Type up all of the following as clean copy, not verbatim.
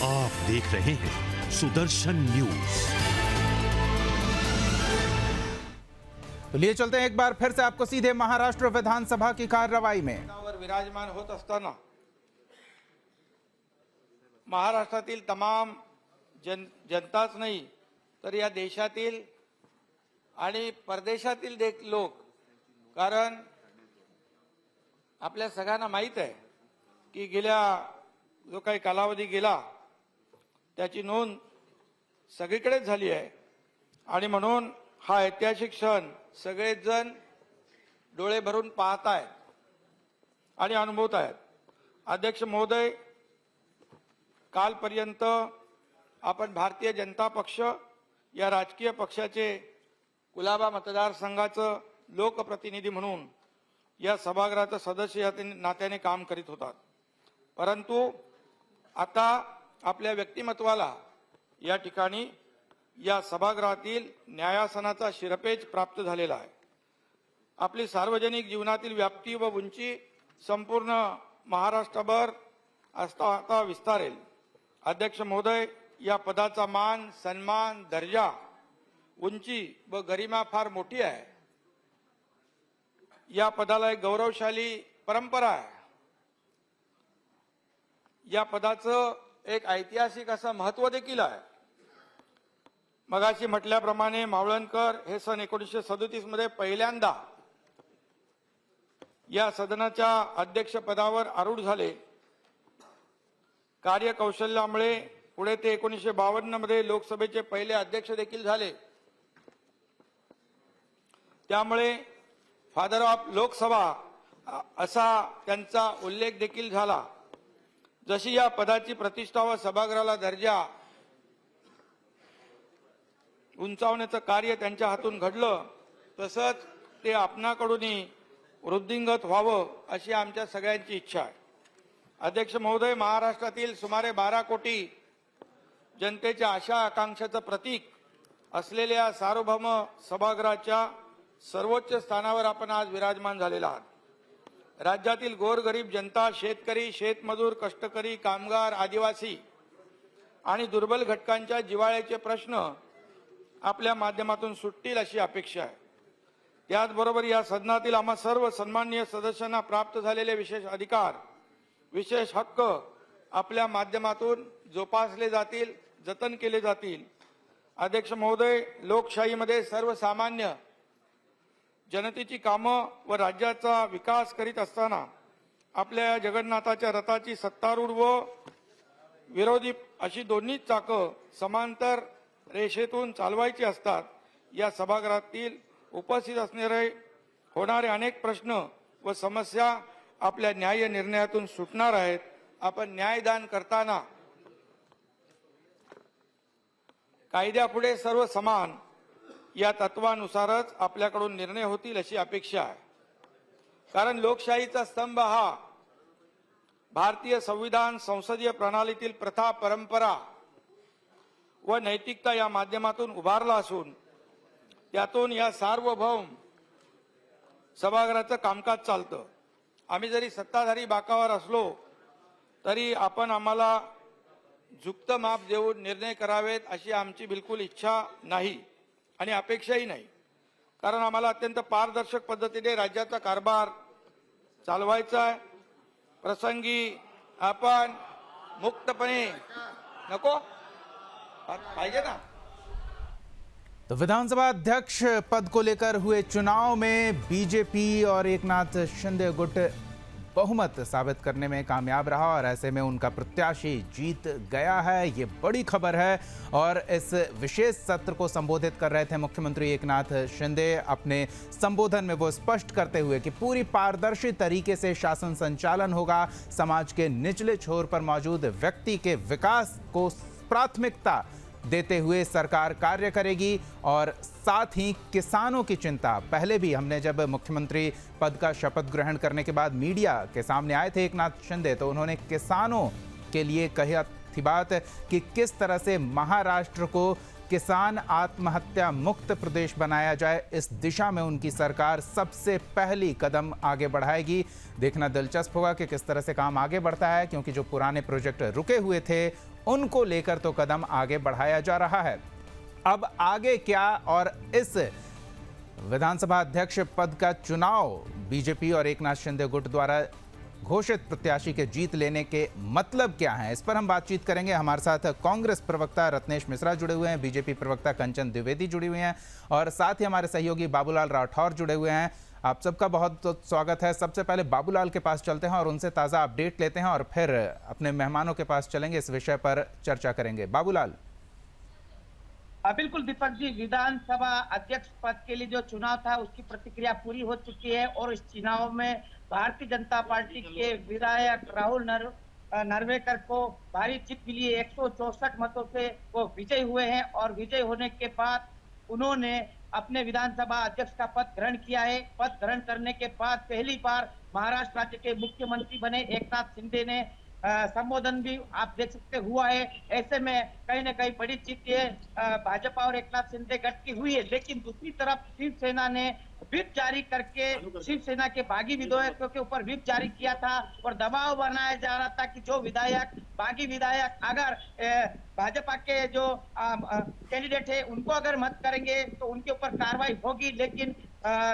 आप देख रहे हैं सुदर्शन न्यूज। तो लिए चलते हैं एक बार फिर से आपको सीधे महाराष्ट्र विधानसभा की कार्यवाही में। विराजमान होत असताना महाराष्ट्रातील तमाम जनताच नाही तर या देशातील आणि परदेशातील लोक, कारण आपल्या सगळ्यांना माहित आहे की गेल्या जो काही कालावधी गेला त्याची नोंद सगळीकडेच झाली आहे आणि म्हणून हा ऐतिहासिक क्षण सगळेच जण डोळे भरून पाहत आहेत आणि अनुभवत आहेत। अध्यक्ष महोदय, कालपर्यंत आपण भारतीय जनता पक्ष या राजकीय पक्षाचे कुलाबा मतदारसंघाचं लोकप्रतिनिधी म्हणून या सभागृहाचं सदस्य या नात्याने काम करीत होतात, परंतु आता आपल्या व्यक्तिमत्वाला या ठिकाणी या सभागृहातील न्यायासनाचा शिरपेच प्राप्त झालेला आहे। आपली सार्वजनिक जीवनातील व्याप्ती व उंची संपूर्ण महाराष्ट्रभर आता विस्तारेल। अध्यक्ष महोदय, या पदाचा मान, सन्मान, दर्जा, उंची व गरिमा फार मोठी आहे। या पदाला एक गौरवशाली परंपरा आहे। या पदाचं एक ऐतिहासिक असं महत्त्व देखील आहे। मगाशी म्हटल्याप्रमाणे मावळणकर हे सन 1937 मध्ये पहिल्यांदा या सदनाच्या अध्यक्षपदावर आरूढ झाले। कार्यकौशल्यामुळे पुढे ते 1952 मध्ये लोकसभेचे पहिले अध्यक्ष देखील झाले। त्यामुळे फादर ऑफ लोकसभा असा त्यांचा उल्लेख देखील झाला। जशी या पदाची प्रतिष्ठा व सभागृहाला दर्जा उंचावण्याचं कार्य त्यांच्या हातून घडलं, तसंच ते आपणाकडूनही वृद्धिंगत व्हावं अशी आमच्या सगळ्यांची इच्छा आहे। अध्यक्ष महोदय, महाराष्ट्रातील सुमारे 12 कोटी जनतेच्या आशा आकांक्षाचं प्रतीक असलेल्या सार्वभौम सभागृहाच्या सर्वोच्च स्थानावर आपण आज विराजमान झालेला आहात। राज्यातील गोरगरीब जनता, शेतकरी, शेतमजूर, कष्टकरी, कामगार, आदिवासी आणि दुर्बल घटकांच्या जिव्हाळ्याचे प्रश्न आपल्या माध्यमातून सुटतील अशी अपेक्षा आहे। त्याचबरोबर या सदनातील आम्हा सर्व सन्माननीय सदस्यांना प्राप्त झालेले विशेष अधिकार, विशेष हक्क आपल्या माध्यमातून जोपासले जातील, जतन केले जातील। अध्यक्ष महोदय, लोकशाहीमध्ये सर्वसामान्य जनतेची कामं व राज्याचा विकास करीत असताना आपल्या जगन्नाथाच्या रथाची सत्तारूढ व विरोधी अशी दोन्ही चाकं समांतर रेषेतून चालवायची असतात। या सभागृहातील उपस्थित असणारे होणारे अनेक प्रश्न व समस्या आपल्या न्याय निर्णयातून सुटणार आहेत। आपण न्यायदान करताना कायद्यापुढे सर्व समान या तत्वानुसारच आपल्याकडून निर्णय होतील अशी अपेक्षा आहे। कारण लोकशाहीचा स्तंभ हा भारतीय संविधान, संसदीय प्रणालीतील प्रथा, परंपरा व नैतिकता या माध्यमातून उभारला असून त्यातून या सार्वभौम सभागृहाचं कामकाज चालतं। आम्ही जरी सत्ताधारी बाकावर असलो तरी आपण आम्हाला झुकतं माप देऊन निर्णय करावेत अशी आमची बिलकुल इच्छा नाही आणि अपेक्षाही नाही। कारण आम्हाला अत्यंत पारदर्शक पद्धतीने राज्याचा कारभार चालवायचा आहे। प्रसंगी आपण मुक्तपणे नको पाहिजे ना। तो विधानसभा अध्यक्ष पद को लेकर हुए चुनाव में बीजेपी और एकनाथ शिंदे गुट बहुमत साबित करने में कामयाब रहा और ऐसे में उनका प्रत्याशी जीत गया है। ये बड़ी खबर है। और इस विशेष सत्र को संबोधित कर रहे थे मुख्यमंत्री एकनाथ शिंदे। अपने संबोधन में वो स्पष्ट करते हुए कि पूरी पारदर्शी तरीके से शासन संचालन होगा, समाज के निचले छोर पर मौजूद व्यक्ति के विकास को प्राथमिकता देते हुए सरकार कार्य करेगी और साथ ही किसानों की चिंता। पहले भी हमने जब मुख्यमंत्री पद का शपथ ग्रहण करने के बाद मीडिया के सामने आए थे एकनाथ शिंदे, तो उन्होंने किसानों के लिए कही थी बात कि किस तरह से महाराष्ट्र को किसान आत्महत्या मुक्त प्रदेश बनाया जाए, इस दिशा में उनकी सरकार सबसे पहली कदम आगे बढ़ाएगी। देखना दिलचस्प होगा कि किस तरह से काम आगे बढ़ता है, क्योंकि जो पुराने प्रोजेक्ट रुके हुए थे उनको लेकर तो कदम आगे बढ़ाया जा रहा है। अब आगे क्या और इस विधानसभा अध्यक्ष पद का चुनाव बीजेपी और एकनाथ शिंदे गुट द्वारा घोषित प्रत्याशी के जीत लेने के मतलब क्या है, इस पर हम बातचीत करेंगे। हमारे साथ कांग्रेस प्रवक्ता रत्नेश मिश्रा जुड़े हुए हैं, बीजेपी प्रवक्ता कंचन द्विवेदी जुड़ी हुई हैं और साथ ही हमारे सहयोगी बाबूलाल राठौर जुड़े हुए हैं। आप सबका बहुत बहुत स्वागत है। सबसे पहले बाबूलाल के पास चलते हैं और उनसे ताज़ा अपडेट लेते हैं और फिर अपने मेहमानों के पास चलेंगे, इस विषय पर चर्चा करेंगे। बाबूलाल। बिल्कुल दीपक जी, विधानसभा अध्यक्ष पद के लिए जो चुनाव था उसकी प्रतिक्रिया पूरी हो चुकी है और इस चुनाव में भारतीय जनता पार्टी के विधायक राहुल नार्वेकर को भारी जीत मिली है। 164 मतों से वो विजयी हुए हैं और विजयी होने के बाद उन्होंने अपने विधानसभा अध्यक्ष का पद ग्रहण किया है। पद ग्रहण करने के बाद पहली बार महाराष्ट्र राज्य के मुख्यमंत्री बने एकनाथ शिंदे ने संबोधन भी आप देख सकते हुआ है। ऐसे में कहीं ना कहीं बड़ी जीत ये भाजपा और एकनाथ शिंदे गठ की हुई है। लेकिन दूसरी तरफ शिवसेना ने व्हिप जारी करके शिवसेना के बागी विधायकों के ऊपर व्हिप जारी किया था और दबाव बनाया जा रहा था कि जो विधायक बागी विधायक अगर भाजपा के जो कैंडिडेट है उनको अगर मत करेंगे तो उनके ऊपर कार्रवाई होगी। लेकिन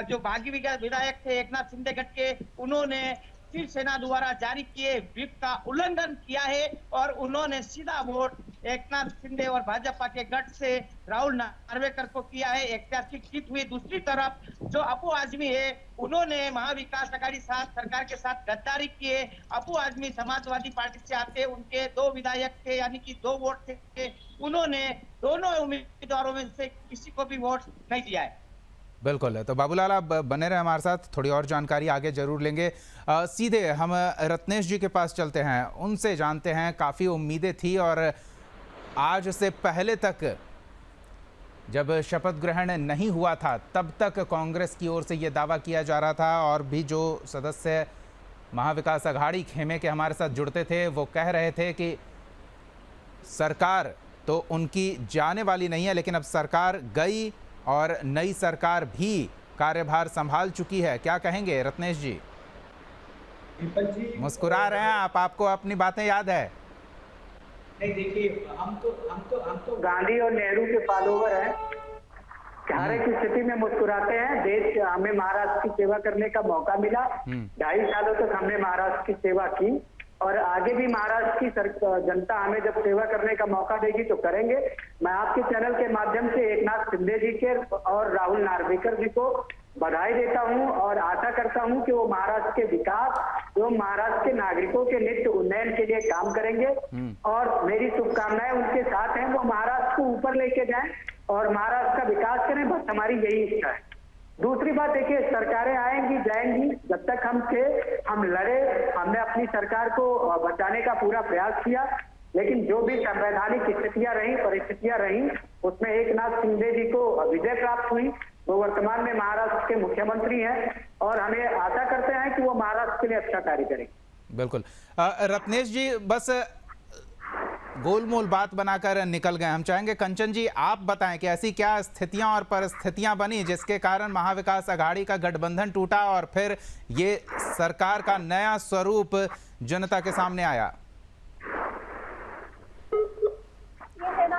जो बागी विधायक थे एकनाथ शिंदे गठ के, उन्होंने शिवसेना द्वारा जारी किए व्हिप का उल्लंघन किया है और उन्होंने सीधा वोट एकनाथ शिंदे और भाजपा के गठ से राहुल नार्वेकर को किया है। ऐतिहासिक जीत हुई। दूसरी तरफ जो अबू आजमी है, उन्होंने महाविकास आघाड़ी सरकार के साथ गद्दारी किए। अबू आजमी समाजवादी पार्टी से आते, उनके 2 विधायक थे, यानी कि 2 वोट थे। उन्होंने दोनों उम्मीदवारों में से किसी को भी वोट नहीं दिया है। बिल्कुल है। तो बाबूलाल आप बने रहे हमारे साथ, थोड़ी और जानकारी आगे जरूर लेंगे। सीधे हम रत्नेश जी के पास चलते हैं, उनसे जानते हैं। काफ़ी उम्मीदें थी और आज से पहले तक जब शपथ ग्रहण नहीं हुआ था तब तक कांग्रेस की ओर से ये दावा किया जा रहा था और भी जो सदस्य महाविकास आघाड़ी खेमे के हमारे साथ जुड़ते थे वो कह रहे थे कि सरकार तो उनकी जाने वाली नहीं है, लेकिन अब सरकार गई और नई सरकार भी कार्यभार संभाल चुकी है। क्या कहेंगे रत्नेश जी? मुस्कुरा रहे हैं आप, आपको अपनी बातें याद है? नहीं, देखिए हम तो गांधी और नेहरू के फॉलोवर हैं। हर एक स्थिति में मुस्कुराते हैं। देश हमें महाराष्ट्र की सेवा करने का मौका मिला। 2.5 सालों तक हमने महाराष्ट्र की सेवा की और आगे भी महाराष्ट्र की जनता हमें जब सेवा करने का मौका देगी तो करेंगे। मैं आपके चैनल के माध्यम से एकनाथ शिंदे जी के और राहुल नार्वेकर जी को बधाई देता हूं और आशा करता हूं कि वो महाराष्ट्र के विकास एवं महाराष्ट्र के नागरिकों के नित्य उन्नयन के लिए काम करेंगे और मेरी शुभकामनाएं उनके साथ हैं। वो महाराष्ट्र को ऊपर लेके जाएं और महाराष्ट्र का विकास करें, बस हमारी यही इच्छा है। दूसरी बात देखिए, सरकारें आएंगी जाएंगी, जब तक हम थे हम लड़े, हमने अपनी सरकार को बचाने का पूरा प्रयास किया। लेकिन जो भी संवैधानिक स्थितियां रही, परिस्थितियां रही, उसमें एकनाथ शिंदे जी को विजय प्राप्त हुई। वो वर्तमान में महाराष्ट्र के मुख्यमंत्री हैं और हमें आशा करते हैं कि वो महाराष्ट्र के लिए अच्छा कार्य करेंगे। बिल्कुल। रत्नेश जी बस गोलमोल बात बनाकर निकल गए। हम चाहेंगे कंचन जी आप बताएं कि ऐसी क्या स्थितियां और परिस्थितियां बनी जिसके कारण महाविकास आघाड़ी का गठबंधन टूटा और फिर ये सरकार का नया स्वरूप जनता के सामने आया?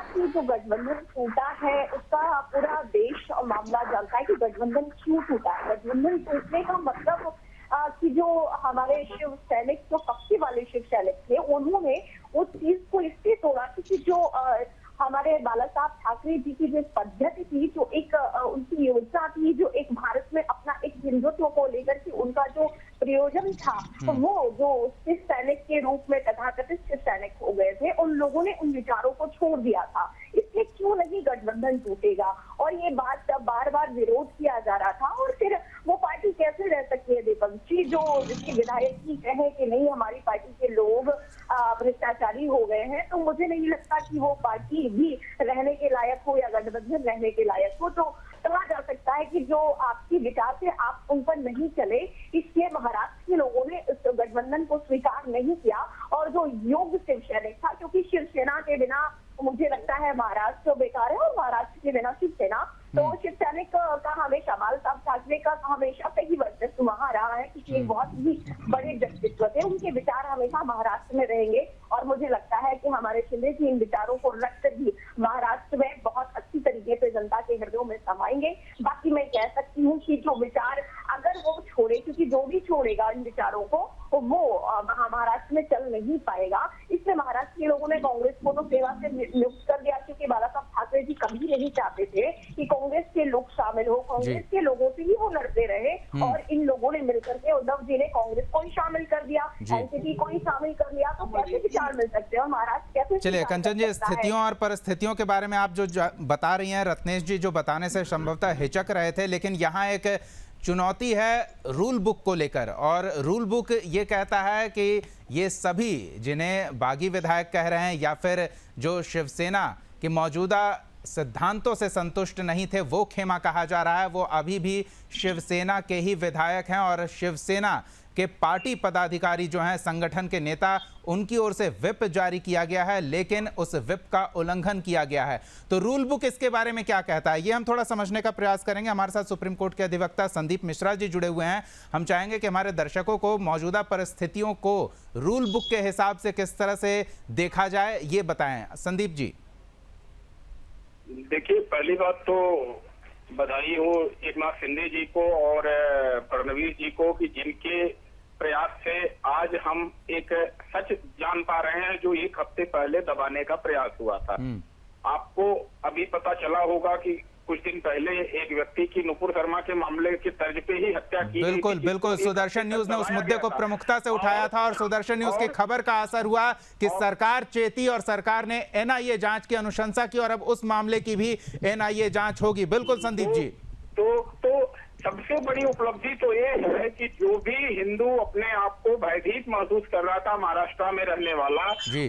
कि जो गठबंधन टूटा है उसका पूरा देश और मामला जानता है कि गठबंधन क्यों टूटा है। गठबंधन टूटने का मतलब कि जो हमारे शिव सैनिक, जो पक्षी वाले शिव सैनिक थे, उन्होंने उस चीज को इसलिए तोड़ा क्योंकि जो हमारे बाला साहब ठाकरे जी की जो पद्धति थी, जो एक उनकी योजना थी, जो एक भारत में अपना एक हिंदुत्व को लेकर के उनका जो प्रयोजन था, तो वो जो शिव सैनिक के रूप में तथाकथित शिव सैनिक हो गए थे, उन लोगों ने उन विचारों को छोड़ दिया था। इसलिए क्यों नहीं गठबंधन टूटेगा, और ये बात बार बार विरोध किया जा रहा था। और फिर वो पार्टी कैसे रह सकती है दीपक जी, जो जिसके विधायक ही कहे कि नहीं हमारी पार्टी के लोग भ्रष्टाचारी हो गए हैं, तो मुझे नहीं लगता कि वो पार्टी भी रहने के लायक हो या गठबंधन रहने के लायक हो। तो कहा जा सकता है कि जो आपकी विचार से आप उन पर नहीं चले, इसलिए महाराष्ट्र के लोगों ने इस गठबंधन को स्वीकार नहीं किया। और जो योग्य शिव सैनिक था, क्योंकि शिवसेना के बिना मुझे लगता है महाराष्ट्र बेकार है और महाराष्ट्र के बिना शिवसेना, तो शिव सैनिक का हमेशा बाला साहब ठाकरे का हमेशा से ही वर्चस्व वहां रहा है, क्योंकि एक बहुत ही बड़े व्यक्तित्व थे। उनके विचार हमेशा महाराष्ट्र में रहेंगे और मुझे लगता है कि हमारे शिंदे जी इन विचारों को रखकर ही महाराष्ट्र में बहुत अच्छी तरीके से जनता के हृदयों में समाएंगे। बाकी मैं कह सकती हूँ कि जो विचार अगर वो छोड़े, क्योंकि जो भी छोड़ेगा इन विचारों को वो महाराष्ट्र में चल नहीं पाएगा। इसलिए महाराष्ट्र के लोगों ने कांग्रेस को तो सेवा से नियुक्त कर दिया, क्योंकि बाला साहब ठाकरे जी कभी नहीं चाहते थे कि कांग्रेस के लोग शामिल हो, कांग्रेस के लोगों से ही वो लड़ते रहे। और इन लोगों ने मिलकर के उद्धव जी ने कांग्रेस को ही शामिल कर दिया, एनसीपी को ही शामिल कर लिया, तो कैसे विचार मिल सकते हैं और महाराष्ट्र कैसे? चलिए कंचन जी, स्थितियों और परिस्थितियों के बारे में आप जो बता रही हैं, रत्नेश जी जो बताने से संभवतः हिचक रहे थे, लेकिन यहाँ एक चुनौती है रूल बुक को लेकर, और रूल बुक ये कहता है कि ये सभी जिन्हें बागी विधायक कह रहे हैं या फिर जो शिवसेना के मौजूदा सिद्धांतों से संतुष्ट नहीं थे वो खेमा कहा जा रहा है, वो अभी भी शिवसेना के ही विधायक हैं और शिवसेना के पार्टी पदाधिकारी जो हैं, संगठन के नेता, उनकी ओर से व्हिप जारी किया गया है, लेकिन उस व्हिप का उल्लंघन किया गया है। तो रूल बुक इसके बारे में क्या कहता है, ये हम थोड़ा समझने का प्रयास करेंगे। हमारे साथ सुप्रीम कोर्ट के अधिवक्ता संदीप मिश्रा जी जुड़े हुए हैं। हम चाहेंगे कि हमारे दर्शकों को मौजूदा परिस्थितियों को रूल बुक के हिसाब से किस तरह से देखा जाए, ये बताएं संदीप जी। देखिए, पहली बात तो बधाई हो एकनाथ शिंदे जी को और फडणवीस जी को कि जिनके प्रयास से आज हम एक सच जान पा रहे हैं जो एक हफ्ते पहले दबाने का प्रयास हुआ था। आपको अभी पता चला होगा कि कुछ दिन पहले एक व्यक्ति की नुपुर शर्मा के मामले के तर्ज पे ही हत्या की। बिल्कुल बिल्कुल, सुदर्शन न्यूज ने उस मुद्दे को प्रमुखता से उठाया था और सुदर्शन न्यूज की खबर का असर हुआ कि सरकार चेती और सरकार ने एनआईए जांच की अनुशंसा की और अब उस मामले की भी एनआईए जांच होगी। बिल्कुल संदीप जी। तो सबसे बड़ी उपलब्धि तो ये है कि जो भी हिंदू अपने आप को भयभीत महसूस कर रहा था महाराष्ट्र में रहने वाला,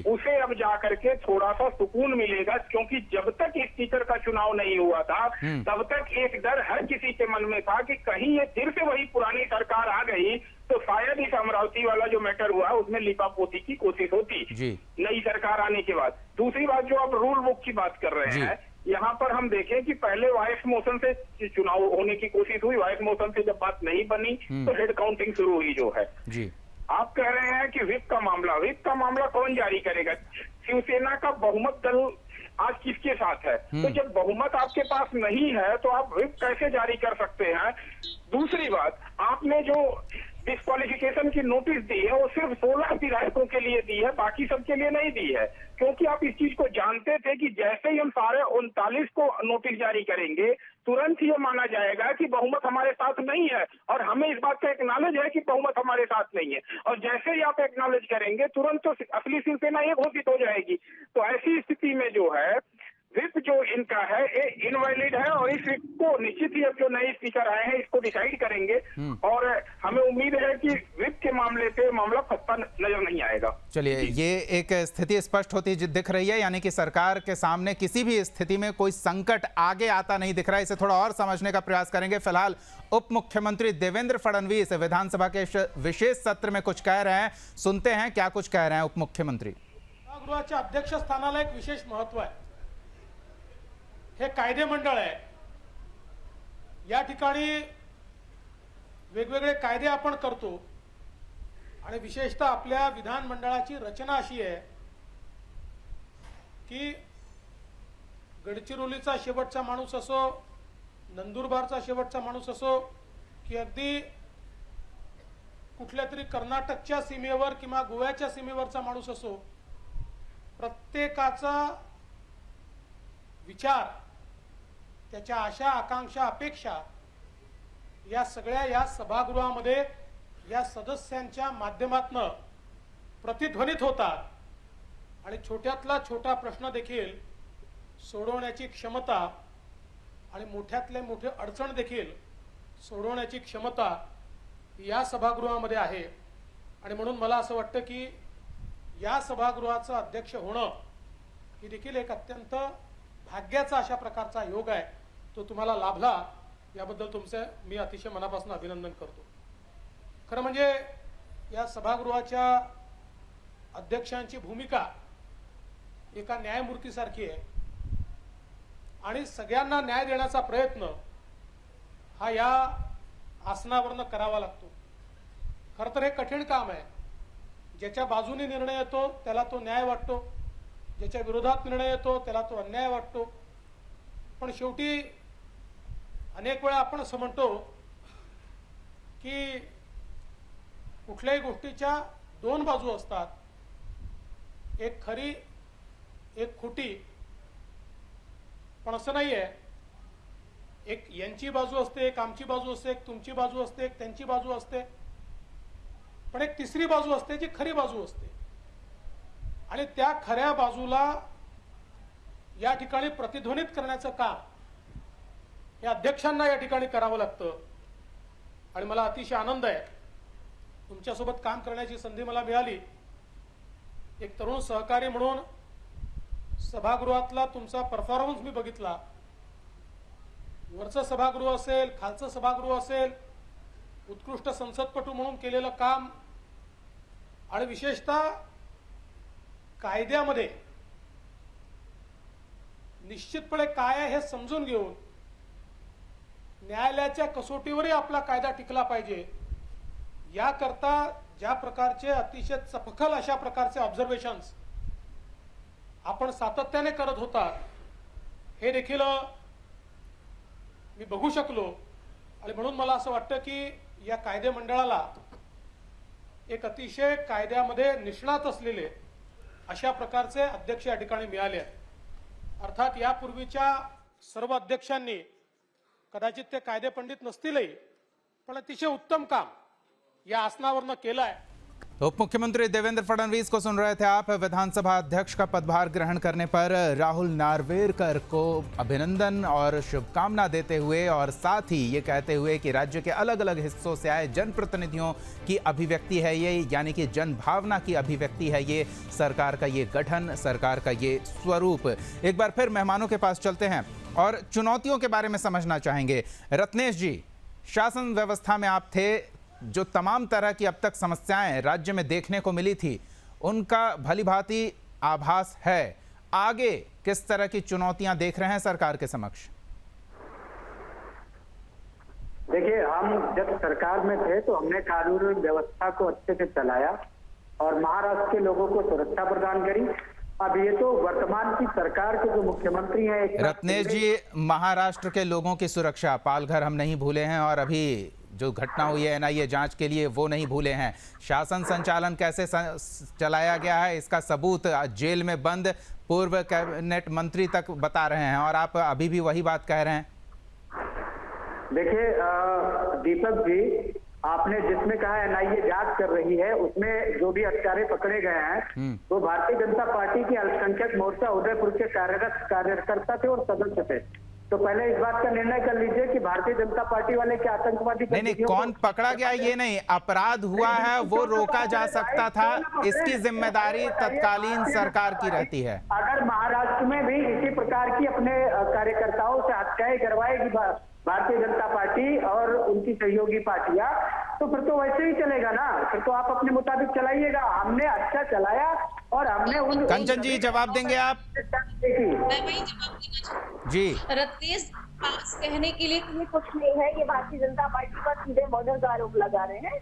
उसे अब जाकर के थोड़ा सा सुकून मिलेगा, क्योंकि जब तक इस टीचर का चुनाव नहीं हुआ था तब तक एक डर हर किसी के मन में था कि कहीं ये फिर से वही पुरानी सरकार आ गई तो शायद इस अमरावती वाला जो मैटर हुआ उसमें लिपापोती की कोशिश होती नई सरकार आने के बाद। दूसरी बात, जो आप रूल बुक की बात कर रहे हैं, यहाँ पर हम देखें कि पहले वॉइस मोशन से चुनाव होने की कोशिश हुई, वॉइस मोशन से जब बात नहीं बनी तो हेड काउंटिंग शुरू हुई जो है। आप कह रहे हैं कि व्हिप का मामला कौन जारी करेगा? शिवसेना का बहुमत दल आज किसके साथ है? तो जब बहुमत आपके पास नहीं है तो आप व्हिप कैसे जारी कर सकते हैं? दूसरी बात, आपने जो डिस्क्वालिफिकेशन की नोटिस दी है वो सिर्फ 16 विधायकों के लिए दी है, बाकी सबके लिए नहीं दी है, क्योंकि आप इस चीज को जानते थे कि जैसे ही हम सारे 39 को नोटिस जारी करेंगे तुरंत ही ये माना जाएगा कि बहुमत हमारे साथ नहीं है, और हमें इस बात का एक्नॉलेज है कि बहुमत हमारे साथ नहीं है, और जैसे ही आप एक्नॉलेज करेंगे तुरंत तो असली शिवसेना ये घोषित हो जाएगी। तो ऐसी स्थिति में जो है व्हिप जो इनका है ये इनवैलिड है, और इस व्हिप को निश्चित ही अब जो नए स्पीकर आए हैं इसको डिसाइड करेंगे, और हमें उम्मीद है कि व्हिप के मामले से मामला फंसता नजर नहीं आएगा। चलिए, ये एक स्थिति स्पष्ट होती दिख रही है, यानी कि सरकार के सामने किसी भी स्थिति में कोई संकट आगे आता नहीं दिख रहा है। इसे थोड़ा और समझने का प्रयास करेंगे। फिलहाल उप मुख्यमंत्री देवेंद्र फडणवीस विधानसभा के विशेष सत्र में कुछ कह रहे हैं, सुनते हैं क्या कुछ कह रहे हैं उप मुख्यमंत्री। सभागृहाच्या अध्यक्ष स्थानाला एक विशेष महत्व आहे। हे कायदे मंडळ आहे, या ठिकाणी वेगवेगळे कायदे आपण करतो आणि विशेषतः आपल्या विधानमंडळाची रचना अशी आहे की गडचिरोलीचा शेवटचा माणूस असो, नंदुरबारचा शेवटचा माणूस असो, की अगदी कुठल्या तरी कर्नाटकच्या सीमेवर किंवा गोव्याच्या सीमेवरचा माणूस असो, प्रत्येकाचा विचार, त्याच्या आशा आकांक्षा अपेक्षा या सगळ्या या सभागृहामध्ये या सदस्यांच्या माध्यमातून प्रतिध्वनित होतात आणि छोट्यातला छोटा प्रश्न देखील सोडवण्याची क्षमता आणि मोठ्यातले मोठे अडचण देखील सोडवण्याची क्षमता या सभागृहामध्ये आहे। आणि म्हणून मला असं वाटतं की या सभागृहाचा अध्यक्ष होणं ही देखील एक अत्यंत भाग्याचा अशा प्रकारचा योग आहे, तो तुम्हाला लाभला याबद्दल तुमचे मी अतिशय मनापासून अभिनंदन करतो। खरं म्हणजे या सभागृहाच्या अध्यक्षांची भूमिका एका न्यायमूर्तीसारखी आहे आणि सगळ्यांना न्याय देण्याचा प्रयत्न हा या आसनावरनं करावा लागतो। खरं तर हे कठीण काम आहे, ज्याच्या बाजूने निर्णय येतो त्याला तो न्याय वाटतो, ज्याच्या विरोधात निर्णय येतो त्याला तो अन्याय वाटतो. पण शेवटी अनेक वेळा आपण असं म्हणतो की कुठल्याही गोष्टीच्या दोन बाजू असतात, एक खरी एक खोटी. पण असं नाहीये, एक यांची बाजू असते, एक आमची बाजू असते, एक तुमची बाजू असते, एक त्यांची बाजू असते. पण एक तिसरी बाजू असते जी खरी बाजू असते. आणि त्या खऱ्या बाजूला या ठिकाणी प्रतिध्वनित करण्याचं काम या अध्यक्षांना या ठिकाणी करावं लागतं. आणि मला अतिशय आनंद आहे, तुमच्यासोबत काम करण्याची संधी मला मिळाली. एक तरुण सहकारी म्हणून सभागृहातला तुमचा परफॉर्मन्स मी बघितला. वरचं सभागृह असेल, खालचं सभागृह असेल, उत्कृष्ट संसदपटू म्हणून केलेलं काम आणि विशेषतः कायद्यामध्ये निश्चितपणे काय आहे हे समजून घेऊन न्यायालयाच्या कसोटीवरही आपला कायदा टिकला पाहिजे याकरता ज्या प्रकारचे अतिशय चपखल अशा प्रकारचे ऑब्झर्वेशन्स आपण सातत्याने करत होता हे देखील मी बघू शकलो. आणि म्हणून मला असं वाटतं की या कायदे मंडळाला एक अतिशय कायद्यामध्ये निष्णात असलेले अशा प्रकारचे अध्यक्ष या ठिकाणी मिळाले आहेत. अर्थात यापूर्वीच्या सर्व अध्यक्षांनी कदाचित ते कायदे पंडित नसतीलही, पण अतिशय उत्तम काम या आसनावरनं केलं आहे. उप मुख्यमंत्री देवेंद्र फडणवीस को सुन रहे थे आप. विधानसभा अध्यक्ष का पदभार ग्रहण करने पर राहुल नार्वेकर को अभिनंदन और शुभकामना देते हुए और साथ ही ये कहते हुए कि राज्य के अलग अलग हिस्सों से आए जनप्रतिनिधियों की अभिव्यक्ति है ये, यानी कि जनभावना की अभिव्यक्ति है ये, सरकार का ये गठन, सरकार का ये स्वरूप. एक बार फिर मेहमानों के पास चलते हैं और चुनौतियों के बारे में समझना चाहेंगे. रत्नेश जी, शासन व्यवस्था में आप थे, जो तमाम तरह की अब तक समस्याएं राज्य में देखने को मिली थी उनका भलीभांति आभास है. आगे किस तरह की चुनौतियां देख रहे हैं सरकार के समक्ष? देखिए, हम जब सरकार में थे तो हमने कानून व्यवस्था को अच्छे से चलाया और महाराष्ट्र के लोगों को सुरक्षा प्रदान करी. अब ये तो वर्तमान की सरकार के जो मुख्यमंत्री हैं रत्नेश जी, महाराष्ट्र के लोगों की सुरक्षा, पालघर हम नहीं भूले हैं और अभी जो घटना हुई है एनआईए जांच के लिए वो नहीं भूले हैं. शासन संचालन कैसे चलाया गया है इसका सबूत जेल में बंद पूर्व कैबिनेट मंत्री तक बता रहे हैं और आप अभी भी वही बात कह रहे हैं. देखिए दीपक जी, आपने जिसमें कहा एनआईए जांच कर रही है उसमें जो भी हत्यारे पकड़े गए हैं वो भारतीय जनता पार्टी के अल्पसंख्यक मोर्चा उदयपुर के कार्यरत कार्यकर्ता थे और सदस्य थे. तो पहले इस बात का निर्णय कर लीजिए कि भारतीय जनता पार्टी वाले क्या आतंकवादी नहीं, कौन पकड़ा गया ये नहीं, अपराध हुआ है वो रोका जा सकता था, इसकी जिम्मेदारी तत्कालीन सरकार की रहती है. अगर महाराष्ट्र में भी इसी प्रकार की अपने कार्यकर्ताओं से हत्याएं करवाएगी भारतीय जनता पार्टी और उनकी सहयोगी पार्टियां, तो फिर तो वैसे ही चलेगा ना. फिर तो आप अपने मुताबिक चलाइएगा. हमने अच्छा चलाया और हमने उन कंचन जी जवाब देंगे आप? मैं वही जवाब देना जी. रत्नेश, पास कहने के लिए कुछ नहीं है, ये भारतीय जनता पार्टी पर सीधे मर्डर का आरोप लगा रहे हैं.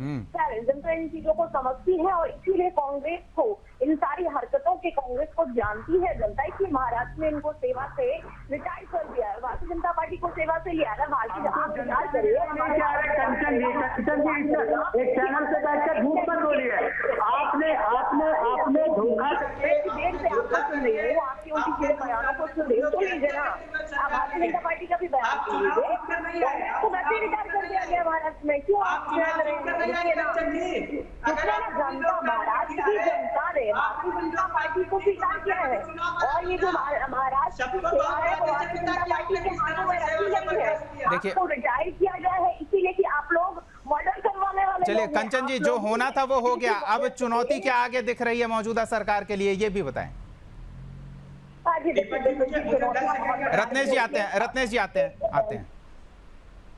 जनता इन चीजों को समझती है और इसीलिए कांग्रेस को, इन सारी हरकतों के कांग्रेस को जानती है जनता, इसलिए महाराष्ट्र में इनको सेवा से रिटायर कर दिया है. भारतीय जनता पार्टी को सेवा से लिया है. एक चैनल से बैठकर झूठ मत बोलिए. आपने आपने धोखा देर से आपको सुन रही है, वो आपकी उनकी पूरे बयानों को सुन लीजिए ना. भारतीय जनता पार्टी का भी बयान सुन लीजिए. तो वैसे रिटायर कर दिया गया महाराष्ट्र में. क्यों आप जनता, महाराष्ट्र की जनता ने भारतीय जनता पार्टी को स्वीकार किया है और ये जो महाराष्ट्र की सेवा है वो भारतीय जनता पार्टी के हाथों में रखी गई है. आपको रिटायर किया गया है इसीलिए कि आप लोग मर्डर करवाने वाले. चलिए कंचन जी, जो होना था वो हो गया. अब चुनौती क्या आगे दिख रही है मौजूदा सरकार के लिए, ये भी बताएं. रत्नेश जी आते हैं.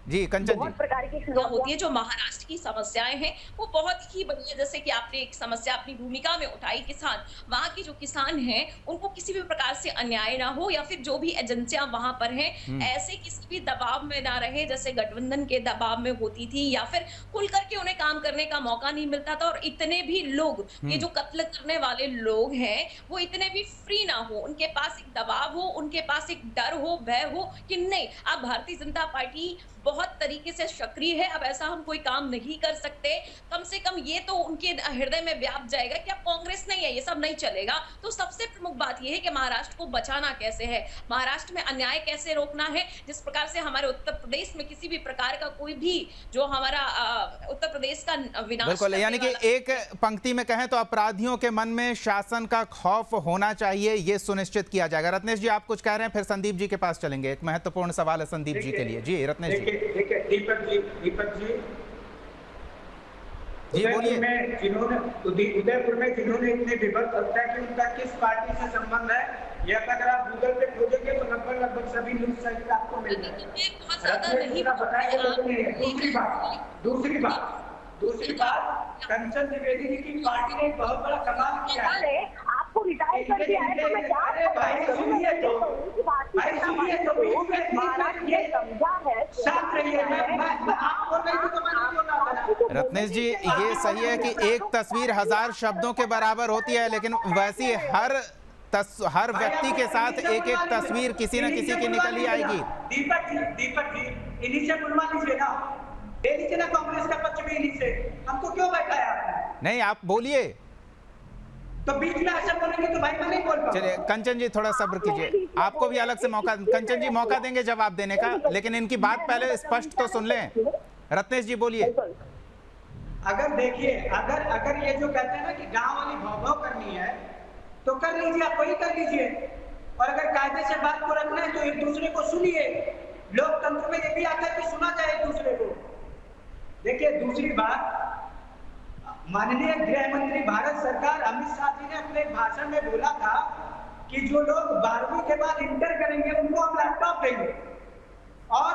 जी कंचन बहुत जी, प्रकार की होती है। जो महाराष्ट्र की समस्याएं हैं वो बहुत ही बड़ी है, जैसे कि आपने एक समस्या अपनी भूमिका में उठाई, किसान, वहां के जो किसान हैं उनको किसी भी प्रकार से अन्याय ना हो, या फिर जो भी एजेंसियां वहां पर हैं ऐसे किसी भी दबाव में ना रहे जैसे गठबंधन के दबाव में होती थी, या फिर खुल करके उन्हें काम करने का मौका नहीं मिलता था। और इतने भी लोग, ये जो कत्ल करने वाले लोग हैं वो इतने भी फ्री ना हो, उनके पास एक दबाव हो, उनके पास एक डर हो, भय हो कि नहीं, अब भारतीय जनता पार्टी बहुत तरीके से सक्रिय है, अब ऐसा हम कोई काम नहीं कर सकते। कम से कम ये तो उनके हृदय में व्याप जाएगा कि अब कांग्रेस नहीं है, ये सब नहीं चलेगा। तो सबसे प्रमुख बात ये है कि महाराष्ट्र को बचाना कैसे है, महाराष्ट्र में अन्याय कैसे रोकना है। जिस प्रकार से हमारे उत्तर प्रदेश में किसी भी प्रकार का कोई भी जो हमारा उत्तर प्रदेश का विनाश, बिल्कुल, यानी कि एक पंक्ति में कहें तो अपराधियों के मन में शासन का खौफ होना चाहिए, ये सुनिश्चित किया जाएगा। रत्नेश जी आप कुछ कह रहे हैं, फिर संदीप जी के पास चलेंगे, एक महत्वपूर्ण सवाल है संदीप जी के लिए। जी रत्नेश जी, देखिए दीपक जी बोलिए। उदयपुर में जिन्होंने इतने विभक्त हत्या की, उनका किस पार्टी से संबंध है, यह अगर आप गूगल पे खोजेंगे तो लगभग सभी न्यूज साइट आपको मिल जाएगा। दूसरी बात कंचन द्विवेदी जी की पार्टी ने बहुत बड़ा कमाल किया है। आपको रिटायर कर दिया है तो मैं रत्नेश जी ये सही है कि एक तस्वीर 1000 शब्दों के बराबर होती है, लेकिन वैसी हर व्यक्ति के साथ एक एक तस्वीर किसी न किसी की निकल ही आएगी। दीपक जी इन्हीं से बुलवा लीजिए ना, ले लीजिए ना कांग्रेस का पक्ष भी इन्हीं से, हमको क्यों बैठाया आपने? नहीं आप बोलिए, तो बीच में ऐसा बोलेंगे तो भाई मैं नहीं बोल पाऊंगा। चलिए कंचन जी थोड़ा सब्र कीजिए, आपको भी अलग से मौका, कंचन जी मौका देंगे जवाब देने का, लेकिन इनकी बात पहले स्पष्ट तो सुन लें। रत्नेश जी बोलिए। अगर देखिए अगर ये जो कहते हैं ना कि गांव वाली भाव करनी है तो कर लीजिए, आप वही कर लीजिए। और अगर कायदे से बात को रखना है तो एक दूसरे को सुनिए। लोकतंत्र में ये भी आता है कि सुना जाए एक दूसरे को। देखिए दूसरी बात, माननीय गृह मंत्री भारत सरकार अमित शाह जी ने अपने भाषण में बोला था कि जो लोग 12वीं के बाद इंटर करेंगे उनको हम लैपटॉप देंगे, और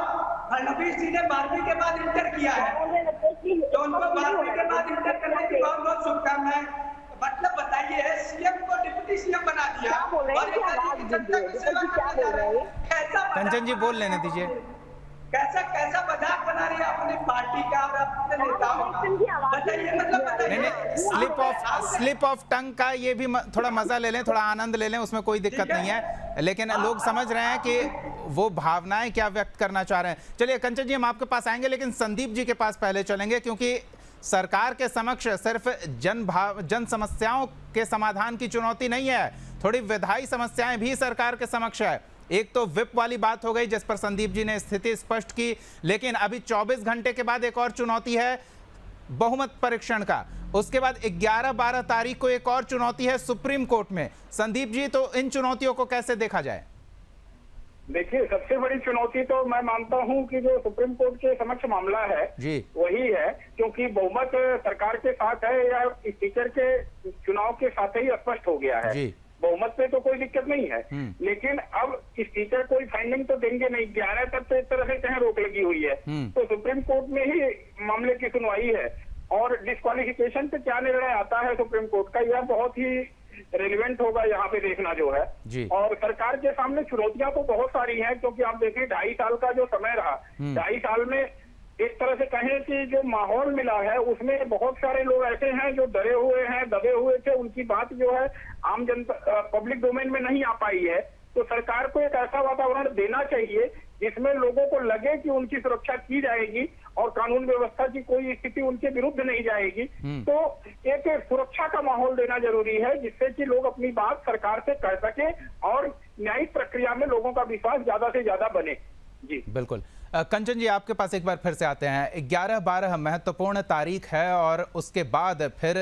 फडणवीस जी ने 12वीं के बाद इंटर किया है तो उनको 12वीं के बाद इंटर करने की बहुत बहुत शुभकामनाएं। मतलब बताइए, सीएम को डिप्टी सीएम बना दिया और जनता की सेवा करने जा रहे हैं। कंचन जी बोल लेने दीजिए। कैसा मजाक बना रही है अपनी पार्टी का और अपने नेताओं का, बताइए। मतलब नहीं, स्लिप ऑफ टंग का ये भी थोड़ा मजा ले लें, थोड़ा आनंद ले लें, उसमें कोई दिक्कत नहीं है, लेकिन लोग समझ रहे हैं कि वो भावनाएं क्या व्यक्त करना चाह रहे हैं। चलिए कंचन जी हम आपके पास आएंगे, लेकिन संदीप जी के पास पहले चलेंगे, क्योंकि सरकार के समक्ष सिर्फ जन समस्याओं के समाधान की चुनौती नहीं है, थोड़ी विधायी समस्याएं भी सरकार के समक्ष है। एक तो विप वाली बात हो गई जिस पर संदीप जी ने स्थिति स्पष्ट की, लेकिन अभी 24 घंटे के बाद एक और चुनौती है बहुमत परीक्षण का, उसके बाद 11-12 तारीख को एक और चुनौती है सुप्रीम कोर्ट में। संदीप जी तो इन चुनौतियों को कैसे देखा जाए? देखिए सबसे बड़ी चुनौती तो मैं मानता हूं कि जो सुप्रीम कोर्ट के समक्ष मामला है जी वही है, क्योंकि बहुमत सरकार के साथ है या स्पीकर के चुनाव के साथ ही स्पष्ट हो गया है। बहुमत पे तो कोई दिक्कत नहीं है, लेकिन अब स्पीकर कोई फाइंडिंग तो देंगे नहीं। 11 तक तो एक तरह से कहीं रोक लगी हुई है, तो सुप्रीम कोर्ट में ही मामले की सुनवाई है। और डिस्क्वालिफिकेशन पे क्या निर्णय आता है सुप्रीम कोर्ट का, यह बहुत ही रेलिवेंट होगा यहाँ पे देखना जो है जी। और सरकार के सामने चुनौतियां तो बहुत सारी हैं, क्योंकि आप देखिए 2.5 साल का जो समय रहा, 2.5 साल में एक तरह से कहें कि जो माहौल मिला है उसमें बहुत सारे लोग ऐसे हैं जो डरे हुए हैं, दबे हुए थे, उनकी बात जो है आम जनता पब्लिक डोमेन में नहीं आ पाई है। तो सरकार को एक ऐसा वातावरण देना चाहिए जिसमें लोगों को लगे कि उनकी सुरक्षा की जाएगी और कानून व्यवस्था की कोई स्थिति उनके विरुद्ध नहीं जाएगी। तो एक सुरक्षा का माहौल देना जरूरी है, जिससे कि लोग अपनी बात सरकार से कह सके और न्यायिक प्रक्रिया में लोगों का विश्वास ज्यादा से ज्यादा बने। जी बिल्कुल। कंचन जी आपके पास एक बार फिर से आते हैं। 11-12 महत्वपूर्ण तारीख है और उसके बाद फिर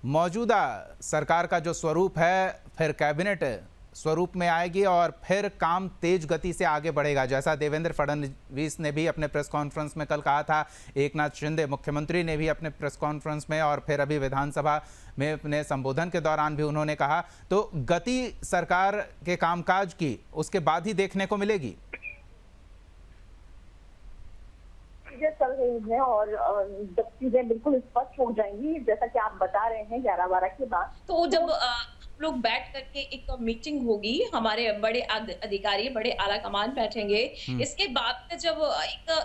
मौजूदा सरकार का जो स्वरूप है फिर कैबिनेट स्वरूप में आएगी और फिर काम तेज गति से आगे बढ़ेगा, जैसा देवेंद्र फडणवीस ने भी अपने प्रेस कॉन्फ्रेंस में कल कहा था, एकनाथ शिंदे मुख्यमंत्री ने भी अपने प्रेस कॉन्फ्रेंस में और फिर अभी विधानसभा में अपने संबोधन के दौरान भी उन्होंने कहा। तो गति सरकार के कामकाज की उसके बाद ही देखने को मिलेगी। चीजें चल रही हैं और जब चीजें बिल्कुल स्पष्ट हो जाएंगी, जैसा कि आप बता रहे हैं 11-12 के बाद, तो जब लोग बैठ करके एक मीटिंग होगी, हमारे बड़े अधिकारी, बड़े आला कमान बैठेंगे, इसके बाद में जब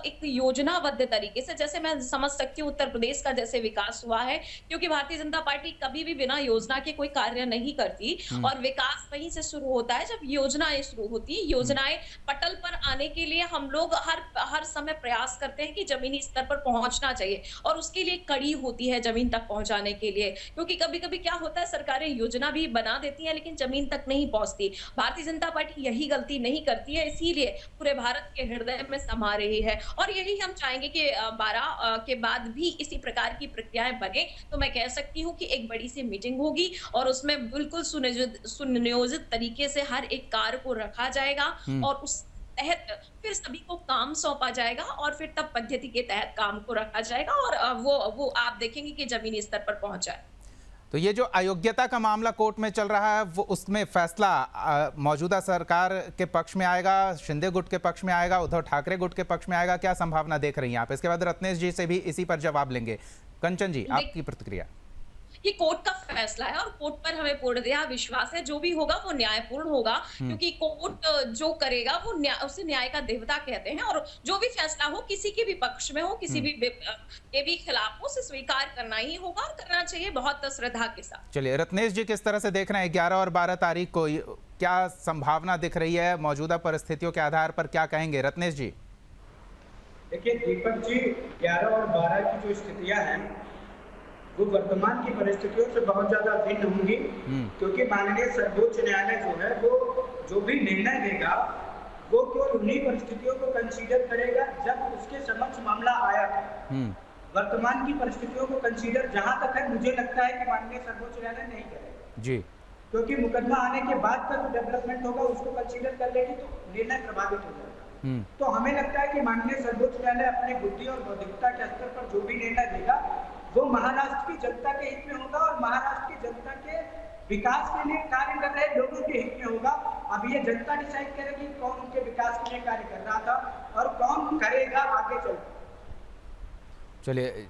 एक योजनाबद्ध तरीके से, जैसे मैं समझ सकती हूँ उत्तर प्रदेश का जैसे विकास हुआ है, क्योंकि भारतीय जनता पार्टी कभी भी बिना योजना के कोई कार्य नहीं करती और विकास वहीं से शुरू होता है जब योजनाएं शुरू होती है। योजनाएं पटल पर आने के लिए हम लोग हर समय प्रयास करते हैं कि जमीनी स्तर पर पहुंचना चाहिए और उसके लिए कड़ी होती है जमीन तक पहुंचाने के लिए, क्योंकि कभी कभी क्या होता है, सरकारें योजना भी बना देती है लेकिन जमीन तक नहीं पहुंचती। भारतीय जनता पार्टी यही गलती नहीं करती है, इसीलिए पूरे भारत के हृदय में समा रही है और यही हम चाहेंगे कि 12 के बाद भी इसी प्रकार की प्रक्रियाएं बने। तो मैं कह सकती हूँ कि एक बड़ी सी मीटिंग होगी और उसमें बिल्कुल सुनियोजित तरीके से हर एक कार्य को रखा जाएगा और उस तहत फिर सभी को काम सौंपा जाएगा और फिर तब पद्धति के तहत काम को रखा जाएगा और वो आप देखेंगे कि जमीनी स्तर पर पहुंच जाए। तो ये जो अयोग्यता का मामला कोर्ट में चल रहा है, वो उसमें फैसला मौजूदा सरकार के पक्ष में आएगा, शिंदे गुट के पक्ष में आएगा, उद्धव ठाकरे गुट के पक्ष में आएगा, क्या संभावना देख रही हैं आप? इसके बाद रत्नेश जी से भी इसी पर जवाब लेंगे। कंचन जी, आपकी प्रतिक्रिया। ये कोर्ट का फैसला है और कोर्ट पर हमें पूर्णतः विश्वास है, जो भी होगा वो न्यायपूर्ण होगा, क्योंकि कोर्ट जो करेगा वो उसे न्याय का देवता कहते हैं और जो भी फैसला हो, किसी के भी पक्ष में हो, किसी भी के भी खिलाफ हो, उसे स्वीकार करना ही होगा और करना चाहिए बहुत श्रद्धा के साथ। चलिए, रत्नेश जी किस तरह से देख रहे हैं 11 और 12 तारीख को, क्या संभावना दिख रही है? मौजूदा परिस्थितियों के आधार पर क्या कहेंगे रत्नेश जी? देखिए दीपक जी, 11 और 12 की जो स्थितियां हैं वो वर्तमान की परिस्थितियों से बहुत ज्यादा भिन्न होंगी, क्योंकि माननीय सर्वोच्च न्यायालय जो है वो जो भी निर्णय देगा वो केवल उन्हीं परिस्थितियों को कंसीडर करेगा जब उसके समक्ष मामला आया है। वर्तमान की परिस्थितियों को कंसीडर जहां तक है, मुझे लगता है कि माननीय सर्वोच्च न्यायालय नहीं करेगा जी, क्योंकि मुकदमा आने के बाद का जो डेवलपमेंट होगा उसको कंसीडर कर लेगी तो निर्णय प्रभावित हो जाएगा। तो हमें लगता है कि माननीय सर्वोच्च न्यायालय अपनी बुद्धि और बौद्धिकता के स्तर पर जो भी निर्णय देगा वो महाराष्ट्र की जनता के हित में होगा और महाराष्ट्र की जनता के विकास के लिए कार्य कर रहे लोगों के हित में होगा। अब ये जनता डिसाइड करेगी कौन उनके विकास के लिए कार्य कर रहा था और कौन करेगा आगे चल। चलिए,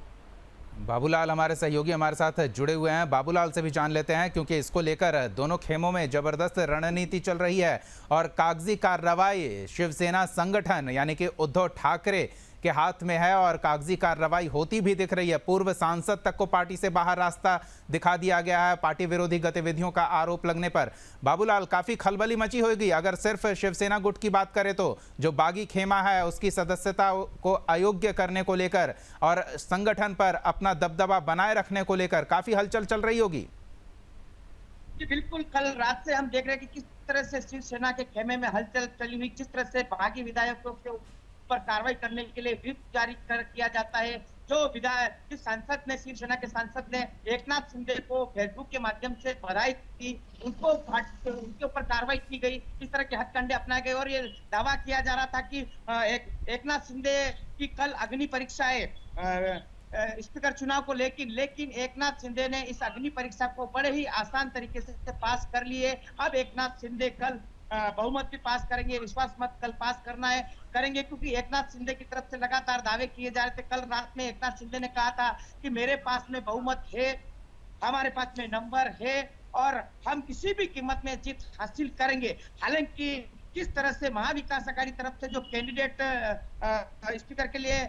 बाबूलाल हमारे सहयोगी हमारे साथ जुड़े हुए हैं, बाबूलाल से भी जान लेते हैं, क्योंकि इसको लेकर दोनों खेमों में जबरदस्त रणनीति चल रही है और कागजी कार्रवाई शिवसेना संगठन यानी कि उद्धव ठाकरे के हाथ में है और कागजी कार्रवाई होती भी दिख रही है। पूर्व सांसद तक को पार्टी से बाहर रास्ता दिखा दिया गया है पार्टी विरोधी गतिविधियों का आरोप लगने पर। बाबूलाल, काफी खलबली मची होगी अगर सिर्फ शिवसेना गुट की बात करें तो, जो बागी खेमा है उसकी सदस्यता को अयोग्य करने को लेकर और संगठन पर अपना दबदबा बनाए रखने को लेकर काफी हलचल चल रही होगी। बिल्कुल, कल रात से हम देख रहे हैं कि किस तरह से शिवसेना के खेमे में हलचल चली हुई, किस तरह से बागी विधायकों के पर कार्रवाई करने के लिए व्हिप जारी किया जाता है। जो विधायक, जिस सांसद ने, शिवसेना के सांसद ने एकनाथ शिंदे को फेसबुक के माध्यम से बधाई दी, उनके ऊपर कार्रवाई की गई, इस तरह के हथकंडे अपनाए गए और ये दावा किया जा रहा था कि एकनाथ शिंदे की कल अग्नि परीक्षा है स्पीकर चुनाव को लेकिन एकनाथ शिंदे ने इस अग्नि परीक्षा को बड़े ही आसान तरीके से पास कर लिए। अब एकनाथ शिंदे कल बहुमत भी पास करेंगे, विश्वास मत कल पास करेंगे, क्योंकि एकनाथ शिंदे की तरफ से लगातार दावे किए जा रहे थे। कल रात में एकनाथ शिंदे ने कहा था कि मेरे पास में बहुमत है, हमारे पास में नंबर है और हम किसी भी कीमत में जीत हासिल करेंगे। हालांकि किस तरह से महाविकास अघाड़ी तरफ से जो कैंडिडेट स्पीकर के लिए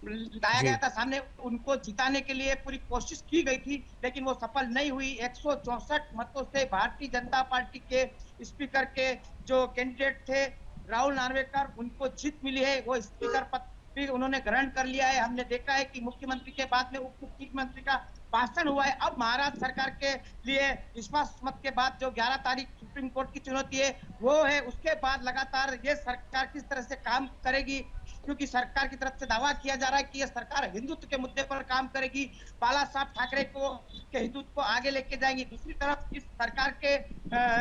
लाया गया था सामने, उनको जिताने के लिए पूरी कोशिश की गई थी, लेकिन वो सफल नहीं हुई। 164 मतों से भारतीय जनता पार्टी के स्पीकर के जो कैंडिडेट थे राहुल नार्वेकर, उनको जीत मिली है। वो स्पीकर पद भी उन्होंने ग्रहण कर लिया है। हमने देखा है कि मुख्यमंत्री के बाद में उप मुख्यमंत्री का भाषण हुआ है। अब महाराष्ट्र सरकार के लिए विश्वास मत के बाद जो 11 तारीख सुप्रीम कोर्ट की चुनौती है वो है, उसके बाद लगातार ये सरकार किस तरह से काम करेगी, क्योंकि सरकार की तरफ से दावा किया जा रहा है कि ये सरकार हिंदुत्व के मुद्दे पर काम करेगी, बाला साहब ठाकरे के हिंदुत्व को आगे लेके जाएंगी। दूसरी तरफ इस सरकार के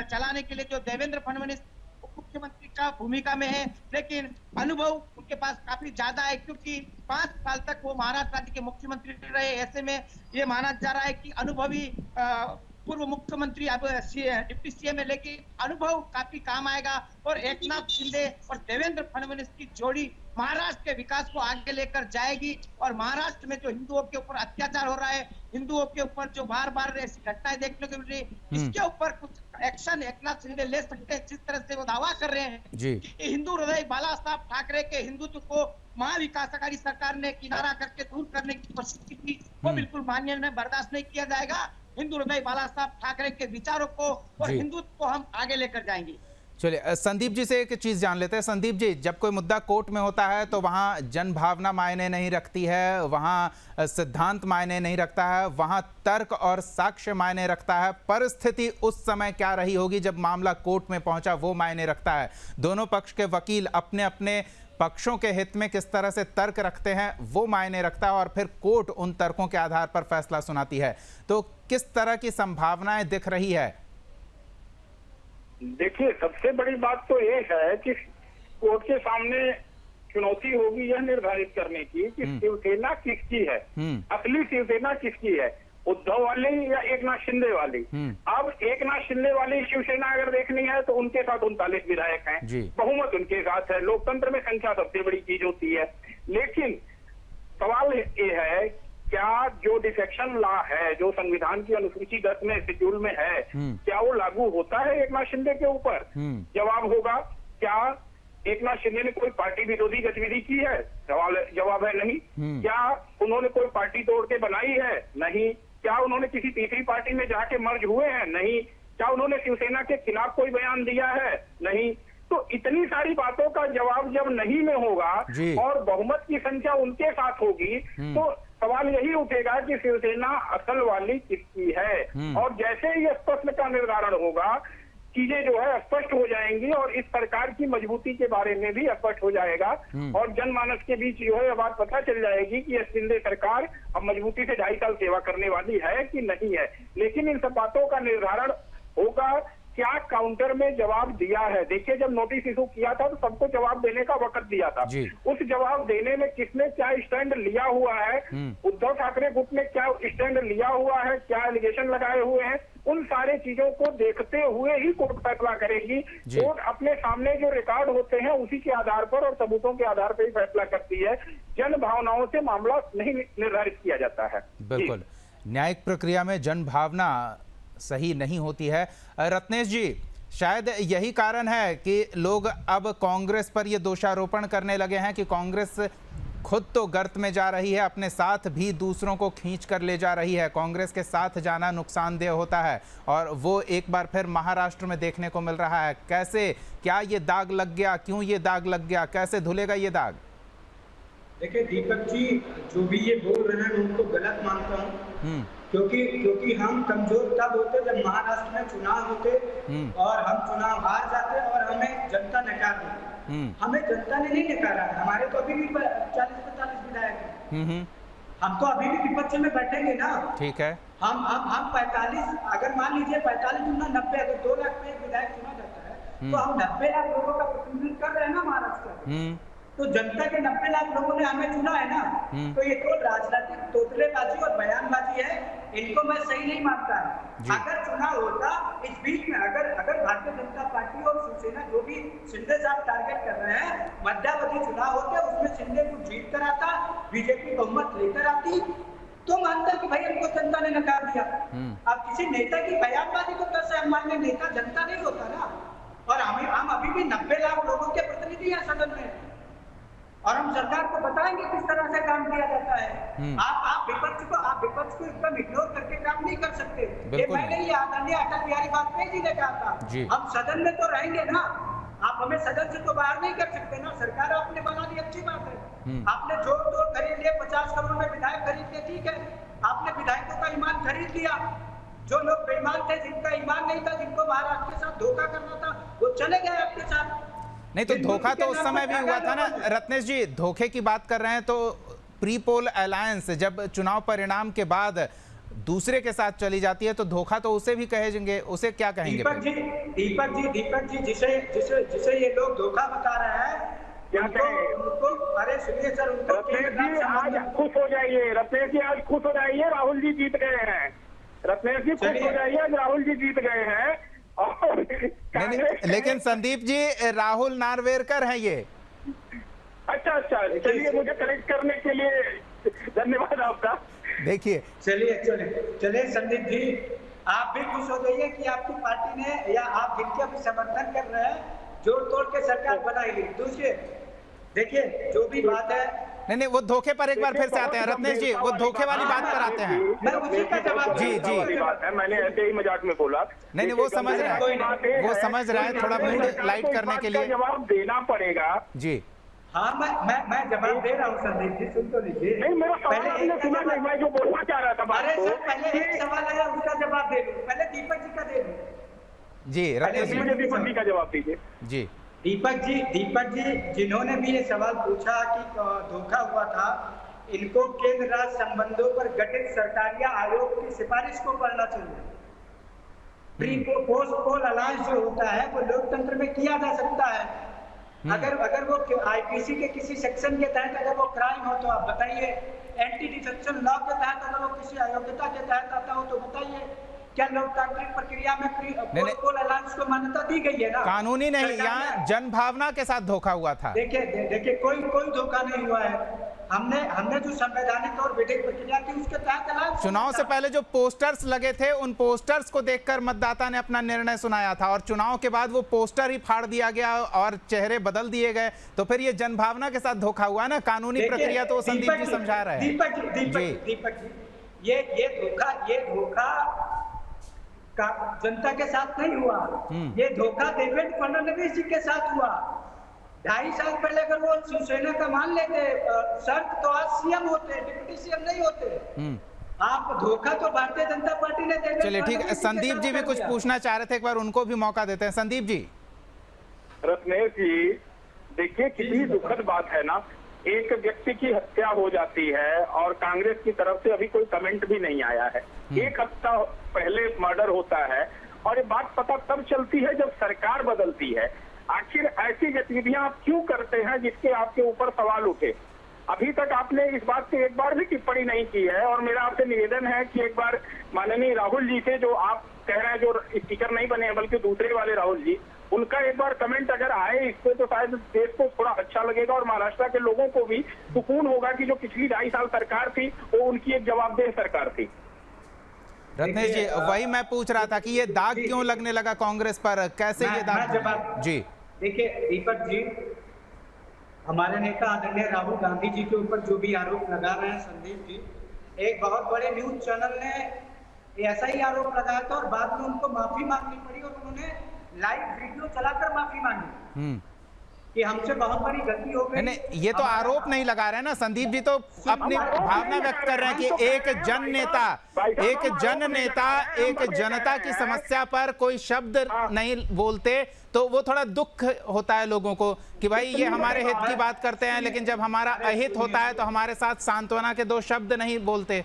चलाने के लिए जो देवेंद्र फडणवीस मुख्यमंत्री का भूमिका में है, लेकिन अनुभव उनके पास काफी ज्यादा है, क्योंकि 5 साल तक वो महाराष्ट्र राज्य के मुख्यमंत्री रहे। ऐसे में ये माना जा रहा है कि अनुभवी पूर्व मुख्यमंत्री अब डिप्टी सीएम है, लेकिन अनुभव काफी काम आएगा और एकनाथ शिंदे और देवेंद्र फडणवीस की जोड़ी महाराष्ट्र के विकास को आगे लेकर जाएगी। और महाराष्ट्र में जो हिंदुओं के ऊपर अत्याचार हो रहा है, हिंदुओं के ऊपर जो बार बार ऐसी घटनाएं देखने को मिल रही है, इसके ऊपर कुछ एक्शन एकनाथ शिंदे ले सकते हैं। जिस तरह से वो दावा कर रहे हैं कि हिंदू हृदय बाला साहब ठाकरे के हिंदुत्व को महाविकास आघाड़ी सरकार ने किनारा करके दूर करने की कोशिश की थी, वो बिल्कुल मान्य में बर्दाश्त नहीं किया जाएगा। हिंदू हृदय बाला साहब ठाकरे के विचारों को और हिंदुत्व को हम आगे लेकर जाएंगे। चलिए संदीप जी से एक चीज जान लेते हैं। संदीप जी, जब कोई मुद्दा कोर्ट में होता है तो वहां जनभावना मायने नहीं रखती है, वहां सिद्धांत मायने नहीं रखता है, वहां तर्क और साक्ष्य मायने रखता है। परिस्थिति उस समय क्या रही होगी जब मामला कोर्ट में पहुंचा, वो मायने रखता है। दोनों पक्ष के वकील अपने अपने पक्षों के हित में किस तरह से तर्क रखते हैं वो मायने रखता है, और फिर कोर्ट उन तर्कों के आधार पर फैसला सुनाती है। तो किस तरह की संभावनाएं दिख रही है? देखिए, सबसे बड़ी बात तो ये है कि कोर्ट के सामने चुनौती होगी यह निर्धारित करने की कि शिवसेना किसकी है, असली शिवसेना किसकी है, उद्धव वाली या एकनाथ शिंदे वाली। अब एकनाथ शिंदे वाली शिवसेना अगर देखनी है तो उनके साथ 39 विधायक हैं, बहुमत उनके साथ है। लोकतंत्र में संख्या सबसे बड़ी चीज होती है। लेकिन सवाल ये है, क्या जो डिफेक्शन लॉ है, जो संविधान की अनुसूची 10 में शेड्यूल में है, क्या वो लागू होता है एकनाथ शिंदे के ऊपर? जवाब होगा, क्या एकनाथ शिंदे ने कोई पार्टी विरोधी गतिविधि की है? जवाब है नहीं। क्या उन्होंने कोई पार्टी तोड़ के बनाई है? नहीं। क्या उन्होंने किसी तीसरी पार्टी में जाके मर्ज हुए हैं? नहीं। क्या उन्होंने शिवसेना के खिलाफ कोई बयान दिया है? नहीं। तो इतनी सारी बातों का जवाब जब नहीं में होगा और बहुमत की संख्या उनके साथ होगी, तो सवाल यही उठेगा कि शिवसेना असल वाली किसकी है। और जैसे ही स्पष्ट का निर्धारण होगा, चीजें जो है स्पष्ट हो जाएंगी और इस सरकार की मजबूती के बारे में भी स्पष्ट हो जाएगा और जनमानस के बीच जो है ये बात पता चल जाएगी कि यह शिंदे सरकार अब मजबूती से 2.5 साल सेवा करने वाली है कि नहीं है। लेकिन इन सब बातों का निर्धारण होगा क्या काउंटर में जवाब दिया है। देखिए, जब नोटिस इशू किया था तो सबको जवाब देने का वक्त दिया था। उस जवाब देने में किसने क्या स्टैंड लिया हुआ है, उद्धव ठाकरे गुट ने क्या स्टैंड लिया हुआ है, क्या एलिगेशन लगाए हुए हैं, उन सारे चीजों को देखते हुए ही कोर्ट फैसला करेगी। कोर्ट अपने सामने जो रिकॉर्ड होते हैं उसी के आधार पर और सबूतों के आधार पर ही फैसला करती है। जन भावनाओं से मामला नहीं निर्धारित किया जाता है। बिल्कुल, न्यायिक प्रक्रिया में जन भावना सही नहीं होती है। रत्नेश जी, शायद यही कारण है कि लोग अब कांग्रेस पर ये दोषारोपण करने लगे हैं कि कांग्रेस खुद तो गर्त में जा रही है, अपने साथ भी दूसरों को खींच कर ले जा रही है। कांग्रेस के साथ जाना नुकसानदेह होता है और वो एक बार फिर महाराष्ट्र में देखने को मिल रहा है। कैसे, क्या ये दाग लग गया, क्यों ये दाग लग गया, कैसे धुलेगा ये दाग? देखिए दीपक जी, जो भी ये बोल रहे हैं उनको गलत मानता हूँ, क्योंकि हम कमजोर तब होते जब महाराष्ट्र में चुनाव होते और हम चुनाव हार जाते और हमें जनता नकार देती। हमें जनता ने नहीं नकारा। हमारे तो अभी भी 40-45 विधायक हैं। हम तो अभी भी विपक्ष में बैठेंगे ना। ठीक है। हम 45, अगर मान लीजिए 45 गुना 90, अगर 2 लाख में एक विधायक चुना जाता है तो हम 90 लाख लोगों का प्रतिनिधित्व कर रहे हैं ना महाराष्ट्र। तो जनता के 90 लाख लोगों ने हमें चुना है ना। तो ये तो राजनीतिक तोतलेबाजी और बयानबाजी है, इनको मैं सही नहीं मानता। अगर चुनाव होता इस बीच में, अगर भारतीय जनता पार्टी और शिवसेना जो भी शिंदे साहब टारगेट कर रहे हैं, मध्यावधि चुनाव होते उसमें शिंदे को जीत कर आता, बीजेपी बहुमत लेकर आती, तो मानता कि भाई हमको जनता ने नकार दिया। अब किसी नेता की बयानबाजी को कैसे हम मान लें? नेता जनता नहीं होता ना। और हम अभी भी 90 लाख लोगों के प्रतिनिधि हैं सदन में और हम सरकार को बताएंगे किस तरह से काम किया जाता है। आप विपक्ष को एकदम इग्नोर करके काम नहीं कर सकते। ये मैंने ये आदरणीय अटल बिहारी वाजपेयी जी ने कहा था, हम सदन में तो रहेंगे ना, आप हमें सदन से तो बाहर नहीं कर सकते ना। सरकार आपने बना दी, अच्छी बात है। आपने जोड़ तोड़ खरीद लिए, 50 करोड़ में विधायक खरीद लिए, ठीक है। आपने विधायकों का ईमान खरीद लिया। जो लोग बेईमान थे, जिनका ईमान नहीं था, जिनको महाराष्ट्र के साथ धोखा करना था, वो चले गए आपके साथ। नहीं तो धोखा तो उस समय भी हुआ था ना रत्नेश जी। धोखे की बात कर रहे हैं तो प्री पोल अलायंस जब चुनाव परिणाम के बाद दूसरे के साथ चली जाती है तो धोखा तो उसे भी कहेंगे, उसे क्या कहेंगे? दीपक जी जिसे ये लोग धोखा बता रहे हैं, उनको अरे सुनिए सर, उनको रत्नेश जी आज खुश हो जाइए, रत्नेश जी आज खुश हो जाइए, राहुल जी जीत गए हैं। रत्नेश जी खुश हो जाइए, राहुल जी जीत गए हैं। और नहीं, लेकिन संदीप जी राहुल नार्वेकर हैं ये। अच्छा, चलिए, मुझे करेक्ट करने के लिए धन्यवाद आपका। देखिए, चलिए संदीप जी, आप भी खुश हो जाइए कि आपकी पार्टी ने या आप जिनके अभी समर्थन कर रहे हैं जोड़ तोड़ के सरकार बनाएगी। दूसरे देखिए, जो भी बात है, नहीं, वो धोखे पर एक बार फिर से आते हैं रत्नेश जी, वो धोखे वाली बात पर आते हैं। मैं उसी का जवाब जी बात है, मैंने ऐसे ही मजाक में बोला। नहीं, वो समझ रहा है, वो समझ रहा है, थोड़ा मूड लाइट करने के लिए जवाब देना पड़ेगा जी। हाँ, मैं जवाब दे रहा हूँ संदीप जी, सुन तो लीजिए। नहीं, मेरा सवाल आपने सुना नहीं, मैं जो बोलना चाह रहा था। अरे सर, पहले एक सवाल आया, उसका जवाब दे लूं, पहले दीपक जी का दे लूं। जी रत्नेश जी, मुझे दीपक जी का जवाब दीजिए। जी दीपक जी जिन्होंने भी ये सवाल पूछा कि धोखा हुआ था, इनको केंद्र राज्य संबंधों पर गठित सरकारिया आयोग की सिफारिश को पढ़ना चाहिए। प्री पोस्ट पोल अलायंस जो होता है वो लोकतंत्र में किया जा सकता है। अगर वो आईपीसी के किसी सेक्शन के तहत अगर वो क्राइम हो तो आप बताइए, एंटी डिफेक्शन लॉ के तहत अगर वो किसी अयोग्यता के तहत आता हो तो बताइए। क्या लोकतांत्रिक प्रक्रिया में पोल अलायंस को मान्यता दी गई है ना? कानूनी नहीं, यहाँ जनभावना के साथ धोखा हुआ था। देखिए कोई धोखा नहीं हुआ है। हमने जो संवैधानिक और विधिक प्रक्रिया की उसके तहत चुनाव से पहले जो पोस्टर्स लगे थे, उन पोस्टर्स को देखकर मतदाता ने अपना निर्णय सुनाया था, और चुनाव के बाद वो पोस्टर ही फाड़ दिया गया और चेहरे बदल दिए गए, तो फिर ये जनभावना के साथ धोखा हुआ ना। कानूनी प्रक्रिया तो संदीप जी समझा रहे हैं। दीपक जी, ये धोखा का जनता के साथ नहीं हुआ, ये धोखा देवेंद्र फडणवीस जी के साथ हुआ। 2.5 साल पहले अगर वो शिवसेना का मान लेते शर्त, तो आज सीएम होते, डिप्टी सीएम नहीं होते। आप धोखा तो भारतीय जनता पार्टी ने दे। चलिए ठीक है, संदीप जी भी कुछ पूछना चाह रहे थे, एक बार उनको भी मौका देते हैं। संदीप जी। रत्नेश जी, देखिए कितनी दुखद बात है ना, एक व्यक्ति की हत्या हो जाती है और कांग्रेस की तरफ से अभी कोई कमेंट भी नहीं आया है। 1 हफ्ता पहले मर्डर होता है और ये बात पता तब चलती है जब सरकार बदलती है। आखिर ऐसी गतिविधियां आप क्यों करते हैं जिसके आपके ऊपर सवाल उठे? अभी तक आपने इस बात पे एक बार भी टिप्पणी नहीं की है, और मेरा आपसे निवेदन है कि एक बार माननीय राहुल जी से, जो आप कह रहे हैं जो स्पीकर नहीं बने हैं बल्कि दूसरे वाले राहुल जी, उनका एक बार कमेंट अगर आए इस पे तो शायद देश को थोड़ा अच्छा लगेगा और महाराष्ट्र के लोगों को भी सुकून होगा कि जो पिछली 2.5 साल सरकार थी वो उनकी एक जवाबदेह सरकार थी। रत्नेश जी, वही मैं पूछ रहा था कि ये दाग क्यों लगने लगा कांग्रेस पर, कैसे ये दाग? जी देखिए दीपक जी, हमारे नेता आदरणीय राहुल गांधी जी के ऊपर जो भी आरोप लगा रहे हैं संदीप जी, एक बहुत बड़े न्यूज चैनल ने ऐसा ही आरोप लगाया था और बाद में उनको माफी मांगनी पड़ी और उन्होंने लाइव वीडियो चलाकर माफी मांगी कि हमसे बहुत बड़ी गलती हो गई। नहीं, ये तो आरोप नहीं लगा रहे हैं ना, संदीप जी तो अपनी भावना व्यक्त कर रहे हैं कि एक जन नेता एक जनता की समस्या पर कोई शब्द नहीं बोलते, तो वो थोड़ा दुख होता है लोगों को कि भाई ये हमारे हित की बात करते हैं, लेकिन जब हमारा अहित होता है तो हमारे साथ सांत्वना के 2 शब्द नहीं बोलते।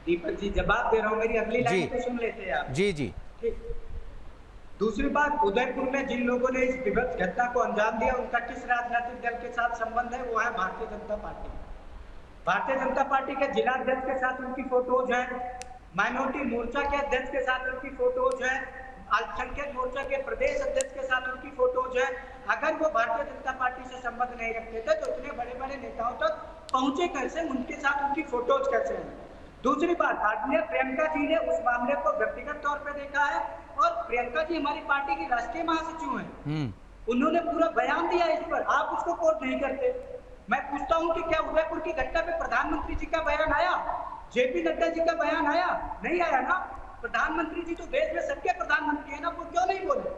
दीपक जी, जवाब दे रहा हूँ, मेरी अगली लाइन को सुन लेते हैं आप। जी। दूसरी बात, उदयपुर में जिन लोगों ने इस विभत्स घटना को अंजाम दिया उनका किस राजनीतिक दल के साथ संबंध है? वो है भारतीय जनता पार्टी। भारतीय जनता पार्टी के जिला अध्यक्ष के साथ उनकी फोटोज है, माइनॉरिटी मोर्चा के अध्यक्ष के साथ उनकी फोटोज है, अल्पसंख्यक मोर्चा के प्रदेश अध्यक्ष के साथ उनकी फोटोज है। अगर वो भारतीय जनता पार्टी से संबंध नहीं रखते थे तो इतने बड़े बड़े नेताओं तक पहुंचे कैसे, उनके साथ उनकी फोटोज कैसे हैं? दूसरी बात, आदरणीय प्रियंका जी ने उस मामले को व्यक्तिगत तौर पे देखा है और प्रियंका जी हमारी पार्टी की राष्ट्रीय महासचिव हैं। उन्होंने पूरा बयान दिया इस पर, आप उसको कोट नहीं करते। मैं पूछता हूं कि क्या उदयपुर की घटना पे प्रधानमंत्री जी का बयान आया, जेपी नड्डा जी का बयान आया? नहीं आया ना। प्रधानमंत्री जी तो देश में सबके प्रधानमंत्री है ना, वो क्यों नहीं बोले?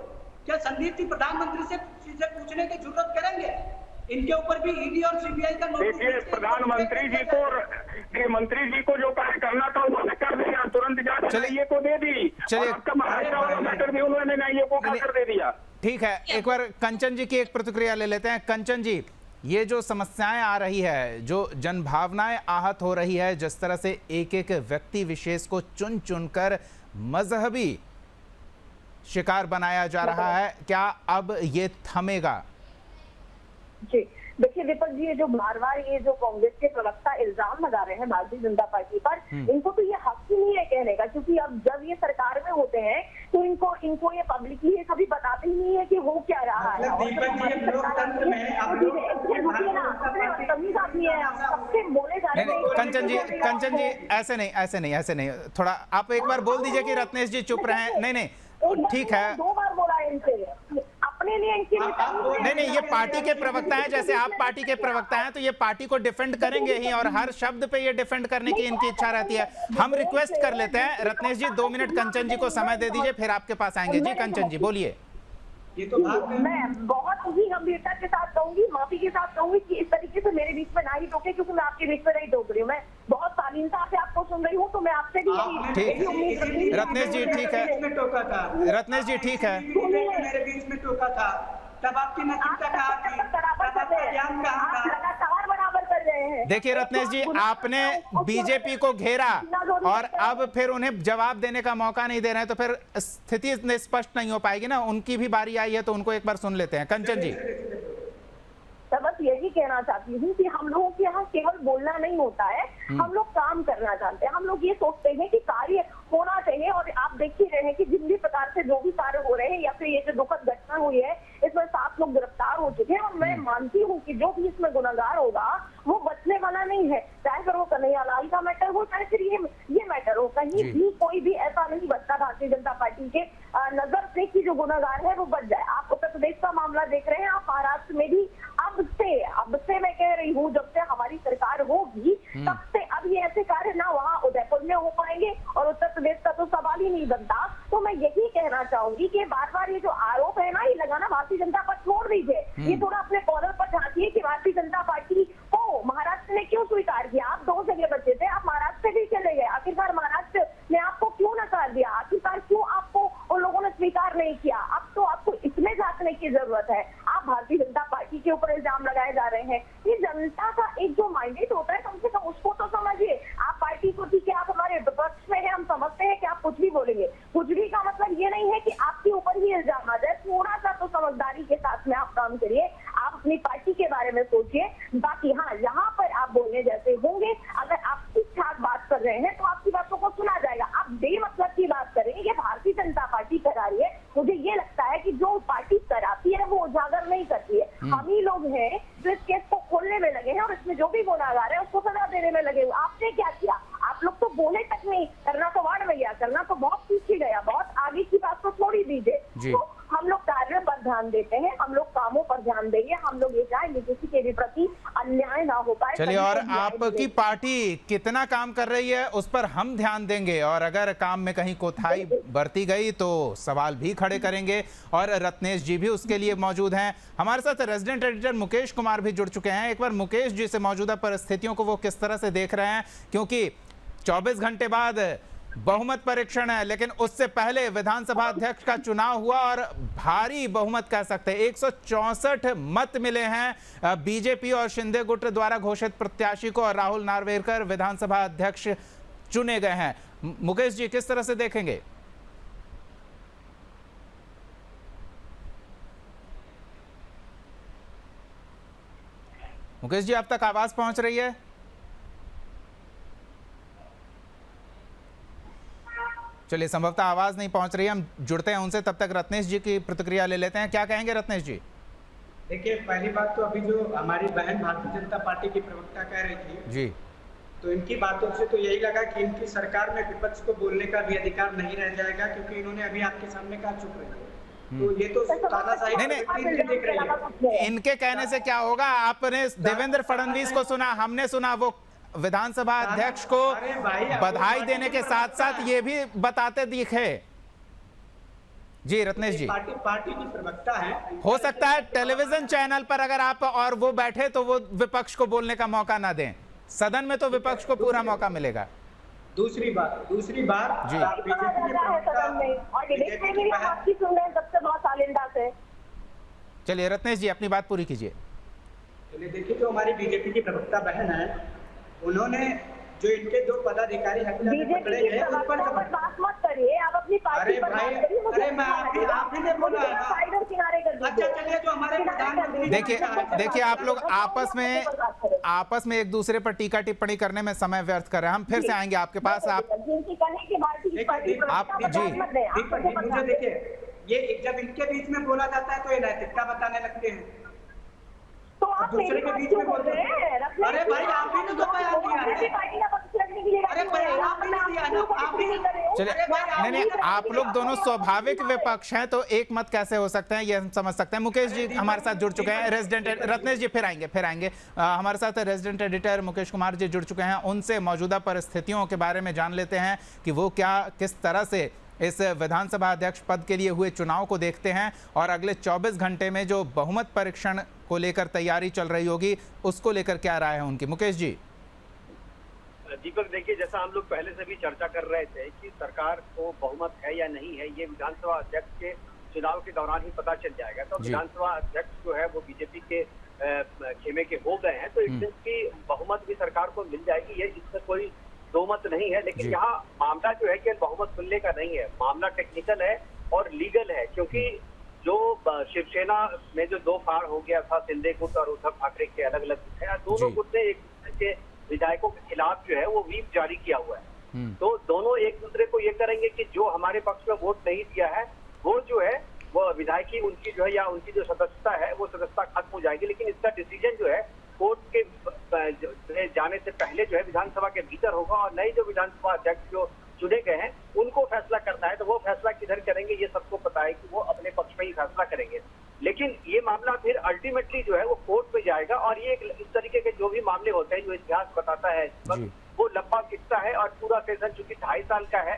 क्या संदीप जी प्रधानमंत्री से चीजें पूछने की जरूरत करेंगे? इनके ऊपर भी ईडी और सीबीआई का नोटिस। देखिए, प्रधानमंत्री जी को, गृह मंत्री जी को जो कार्य करना था उन्होंने कर दिया, तुरंत जांच एनआईए को दे दी। चलिए, आपका महाराष्ट्र वाला मैटर भी उन्होंने एनआईए को कर दे दिया। ठीक है, एक बार कंचन जी की एक प्रतिक्रिया ले लेते हैं। कंचन जी, ये जो समस्याएं आ रही है, जो जनभावनाएं आहत हो रही है, जिस तरह से एक एक व्यक्ति विशेष को चुन चुनकर मजहबी शिकार बनाया जा रहा है, क्या अब ये थमेगा? जी देखिए दीपक जी, ये जो बार बार ये जो कांग्रेस के प्रवक्ता इल्जाम लगा रहे हैं भारतीय जनता पार्टी पर, इनको तो ये हक ही नहीं है कहने का, क्योंकि अब जब ये सरकार में होते हैं तो इनको ये पब्लिकली ये कभी बताते ही नहीं है कि हो क्या रहा है। सबसे बोले जा रहे हैं। कंचन जी ऐसे नहीं, थोड़ा आप एक बार बोल दीजिए कि रत्नेश जी चुप रहे। नहीं ठीक है, 2 बार बोला इनसे अपने लिए, इनके लिए नहीं, ये पार्टी के प्रवक्ता हैं, जैसे आप पार्टी के प्रवक्ता हैं तो ये पार्टी को डिफेंड करेंगे ही, और हर शब्द पे ये डिफेंड करने की इनकी इच्छा रहती है। हम रिक्वेस्ट कर लेते हैं रत्नेश जी, 2 मिनट कंचन जी को समय दे दीजिए, फिर आपके पास आएंगे। जी कंचन जी बोलिए। ये तो मैं बहुत ही गंभीरता के साथ कहूंगी, माफी के साथ कहूंगी कि इस तरीके से मेरे बीच में ना ही टोके, क्योंकि मैं आपके बीच में नहीं टोक रही हूँ। मैं बहुत शालीनता से आपको सुन रही हूँ, तो मैं आपसे भी यही उम्मीद रखती हूँ। रत्नेश जी ठीक है, रत्नेश जी ठीक है, मेरे बीच में टोका था, तब आपकी नैतिकता कहाँ थी, तब आपका ज्ञान कहाँ था? लगातार बराबर कर रहे हैं। देखिए रत्नेश जी, आपने बीजेपी को घेरा और अब फिर उन्हें जवाब देने का मौका नहीं दे रहे हैं, तो फिर स्थिति स्पष्ट नहीं हो पाएगी ना। उनकी भी बारी आई है, तो उनको एक बार सुन लेते हैं। कंचन जी, तो बस यही कहना चाहती हूँ कि हम लोगों के यहाँ केवल बोलना नहीं होता है, हम लोग काम करना जानते हैं। हम लोग ये सोचते हैं कि कार्य होना चाहिए, और आप देख ही रहे हैं कि जिन भी प्रकार से जो भी कार्य हो रहे हैं, या फिर ये जो दुखद घटना हुई है इसमें 7 लोग गिरफ्तार हो चुके हैं, और मैं मानती हूँ कि जो भी इसमें गुनहगार होगा वो बचने वाला नहीं है, चाहे फिर वो कन्हैया लाल का मैटर हो, चाहे फिर ये मैटर हो। कहीं भी कोई भी ऐसा नहीं बचता भारतीय जनता पार्टी के नजर से कि जो गुनहगार है वो बच जाए। आप उत्तर प्रदेश का मामला देख रहे हैं, आप महाराष्ट्र में भी अब से मैं कह रही हूँ, जब से हमारी सरकार होगी तब से अब ये ऐसे कार्य ना वहाँ उदयपुर में हो पाएंगे, और उत्तर प्रदेश का तो सवाल ही नहीं बनता। तो मैं यही कहना चाहूंगी कि बार बार ये जो आरोप है ना, ये लगाना भारतीय जनता पर छोड़ दीजिए। ये थोड़ा अपने कॉलर पर झांकिए कि भारतीय जनता पार्टी को महाराष्ट्र ने क्यों स्वीकार किया। आप 2 जगह बचे थे, आप महाराष्ट्र से भी चले गए, आखिरकार महाराष्ट्र ने आपको क्यों नकार दिया, आखिरकार क्यों आपको उन लोगों ने स्वीकार नहीं किया। अब तो आपको इसमें झांकने की जरूरत है। आप भारतीय जनता पार्टी के ऊपर इल्जाम लगाए जा रहे हैं, ये जनता का एक जो मैंडेट होता है, कम से कम उसको तो समझिए। आप पार्टी को, ठीक है आप हमारे विपक्ष में है, हम समझते हैं कि आप कुछ भी बोलेंगे, कुछ भी का मतलब ये नहीं है कि आपके ऊपर ही इल्जाम आ जाए। थोड़ा सा तो समझदारी के साथ में आप काम करिए, आप अपनी पार्टी के बारे में सोचिए। बाकी हाँ, यहाँ पर आप बोलने जैसे होंगे, अगर आप ठीक ठाक बात कर रहे हैं तो आपकी बातों को सुना जाएगा। आप बेमतलब की बात करें, ये भारतीय जनता पार्टी करा रही है। मुझे ये लगता है कि जो पार्टी कराती है वो उजागर नहीं करती है। हम ही लोग हैं जो इस केस को खोलने में लगे हैं, और इसमें जो भी गुनाहगार है उसको सजा देने में लगे हुए। आपने क्या किया? आप लोग तो बोले तक नहीं, करना तो वार्ड में गया, करना तो बहुत पीछे गया, बहुत आगे की बात तो छोड़ ही दीजिए। तो हम लोग कार्य पर ध्यान देते हैं, हम लोग कामों पर ध्यान देंगे, हम लोग ये चाहेंगे किसी के भी प्रति अन्याय ना हो पाए। चलिए, और आपकी पार्टी कितना काम कर रही है उस पर हम ध्यान देंगे, और अगर काम में कहीं कोताही बरती गई तो सवाल भी खड़े करेंगे, और रत्नेश जी भी उसके लिए मौजूद हैं। हमारे साथ रेजिडेंट एडिटर मुकेश कुमार भी जुड़ चुके हैं। एक बार मुकेश जी से मौजूदा परिस्थितियों को वो किस तरह से देख रहे हैं, क्योंकि 24 घंटे बाद बहुमत परीक्षण है, लेकिन उससे पहले विधानसभा अध्यक्ष का चुनाव हुआ और भारी बहुमत कह सकते हैं, 164 मत मिले हैं बीजेपी और शिंदे गुट द्वारा घोषित प्रत्याशी को, और राहुल नार्वेकर विधानसभा अध्यक्ष चुने गए हैं। मुकेश जी किस तरह से देखेंगे? मुकेश जी, आप तक आवाज पहुंच रही है? चलिए, संभवतः आवाज नहीं पहुंच रही है, हम जुड़ते हैं उनसे, तब तक रत्नेश जी की प्रतिक्रिया ले लेते हैं। क्या कहेंगे रत्नेश जी? देखिए, पहली बात तो अभी जो हमारी बहन भारतीय जनता पार्टी की प्रवक्ता कह रही थी जी, तो इनकी बातों से तो यही लगा कि इनकी सरकार में विपक्ष को बोलने का भी अधिकार नहीं रह जाएगा, क्योंकि इन्होंने अभी आपके सामने कहा चुप रहे। तो ये तो तानाशाही देख रही है। इनके कहने से क्या होगा? आपने देवेंद्र फडणवीस को सुना, हमने सुना, वो विधानसभा अध्यक्ष को बधाई देने के साथ साथ ये भी बताते दिखे। जी रत्नेश जी, पार्टी की प्रवक्ता है, हो सकता है टेलीविजन चैनल पर अगर आप और वो बैठे तो वो विपक्ष को बोलने का मौका ना दें, सदन में तो विपक्ष को पूरा मौका मिलेगा। दूसरी बार जी, चलिए रत्नेश जी अपनी बात पूरी कीजिए। चलिए, देखिए, जो हमारी बीजेपी की प्रवक्ता बहन है, उन्होंने जो इनके 2 पदाधिकारी पकड़े गए उन पर बात मत करिए, आप अपनी पार्टी पर बात करिए। अरे मैं आप ही ने बोला है ना। किनारे कर दीजिए। अच्छा चलिए, जो हमारे प्रधानमंत्री देखिए आप लोग आपस में एक दूसरे पर टीका टिप्पणी करने में समय व्यर्थ कर रहे हैं। हम फिर से आएंगे आपके पास। आप मुझे देखिए, ये जब इनके बीच में बोला जाता है तो ये नैतिकता बताने लगते हैं, तो आप दूसरे के बीच में बोलते हैं। अरे भाई आप ही ने तो बयान दिया है। अरे बयान आपने दिया ना, आप ही ने। चलिए नहीं, आप लोग दोनों स्वाभाविक विपक्ष हैं, तो एक मत कैसे हो सकते हैं ये हम समझ सकते हैं। मुकेश जी हमारे साथ जुड़ चुके हैं, रेजिडेंट रत्नेश जी फिर आएंगे। हमारे साथ रेजिडेंट एडिटर मुकेश कुमार जी जुड़ चुके हैं। उनसे मौजूदा परिस्थितियों के बारे में जान लेते हैं कि वो किस तरह से इस विधानसभा अध्यक्ष पद के लिए हुए चुनाव को देखते हैं और अगले 24 घंटे में जो बहुमत परीक्षण को लेकर तैयारी चल रही होगी उसको लेकर क्या राय है उनकी। मुकेश जी। दीपक देखिए, जैसा हम लोग पहले से भी चर्चा कर रहे थे कि सरकार को बहुमत है या नहीं है, ये विधानसभा अध्यक्ष के चुनाव के दौरान ही पता चल जाएगा। तो विधानसभा अध्यक्ष जो है वो बीजेपी के खेमे के हो गए हैं, तो एक दिन की बहुमत भी सरकार को मिल जाएगी, ये इसमें कोई दो मत नहीं है। लेकिन यहाँ मामला जो है कि बहुमत मिलने का नहीं है, मामला टेक्निकल है और लीगल है, क्योंकि जो शिवसेना में जो 2 फाड़ हो गया था, शिंदे गुट और उद्धव ठाकरे के अलग अलग गुट है, दोनों गुट ने एक दूसरे के विधायकों के खिलाफ जो है वो व्हीप जारी किया हुआ है। तो दोनों एक दूसरे को ये करेंगे कि जो हमारे पक्ष में वोट नहीं दिया है वो जो है वो विधायकी उनकी जो है या उनकी जो सदस्यता है वो सदस्यता खत्म हो जाएगी। लेकिन इसका डिसीजन जो है कोर्ट के जाने से पहले जो है विधानसभा के भीतर होगा और नए जो विधानसभा अध्यक्ष जो चुने गए हैं उनको फैसला करना है। तो वो फैसला किधर करेंगे ये सबको पता है कि वो अपने पक्ष में ही फैसला करेंगे। लेकिन ये मामला फिर अल्टीमेटली जो है वो कोर्ट में जाएगा और ये इस तरीके के जो भी मामले होते हैं जो इतिहास बताता है वो लंबा खिंचता है और पूरा सेशन चूंकि 2.5 साल का है,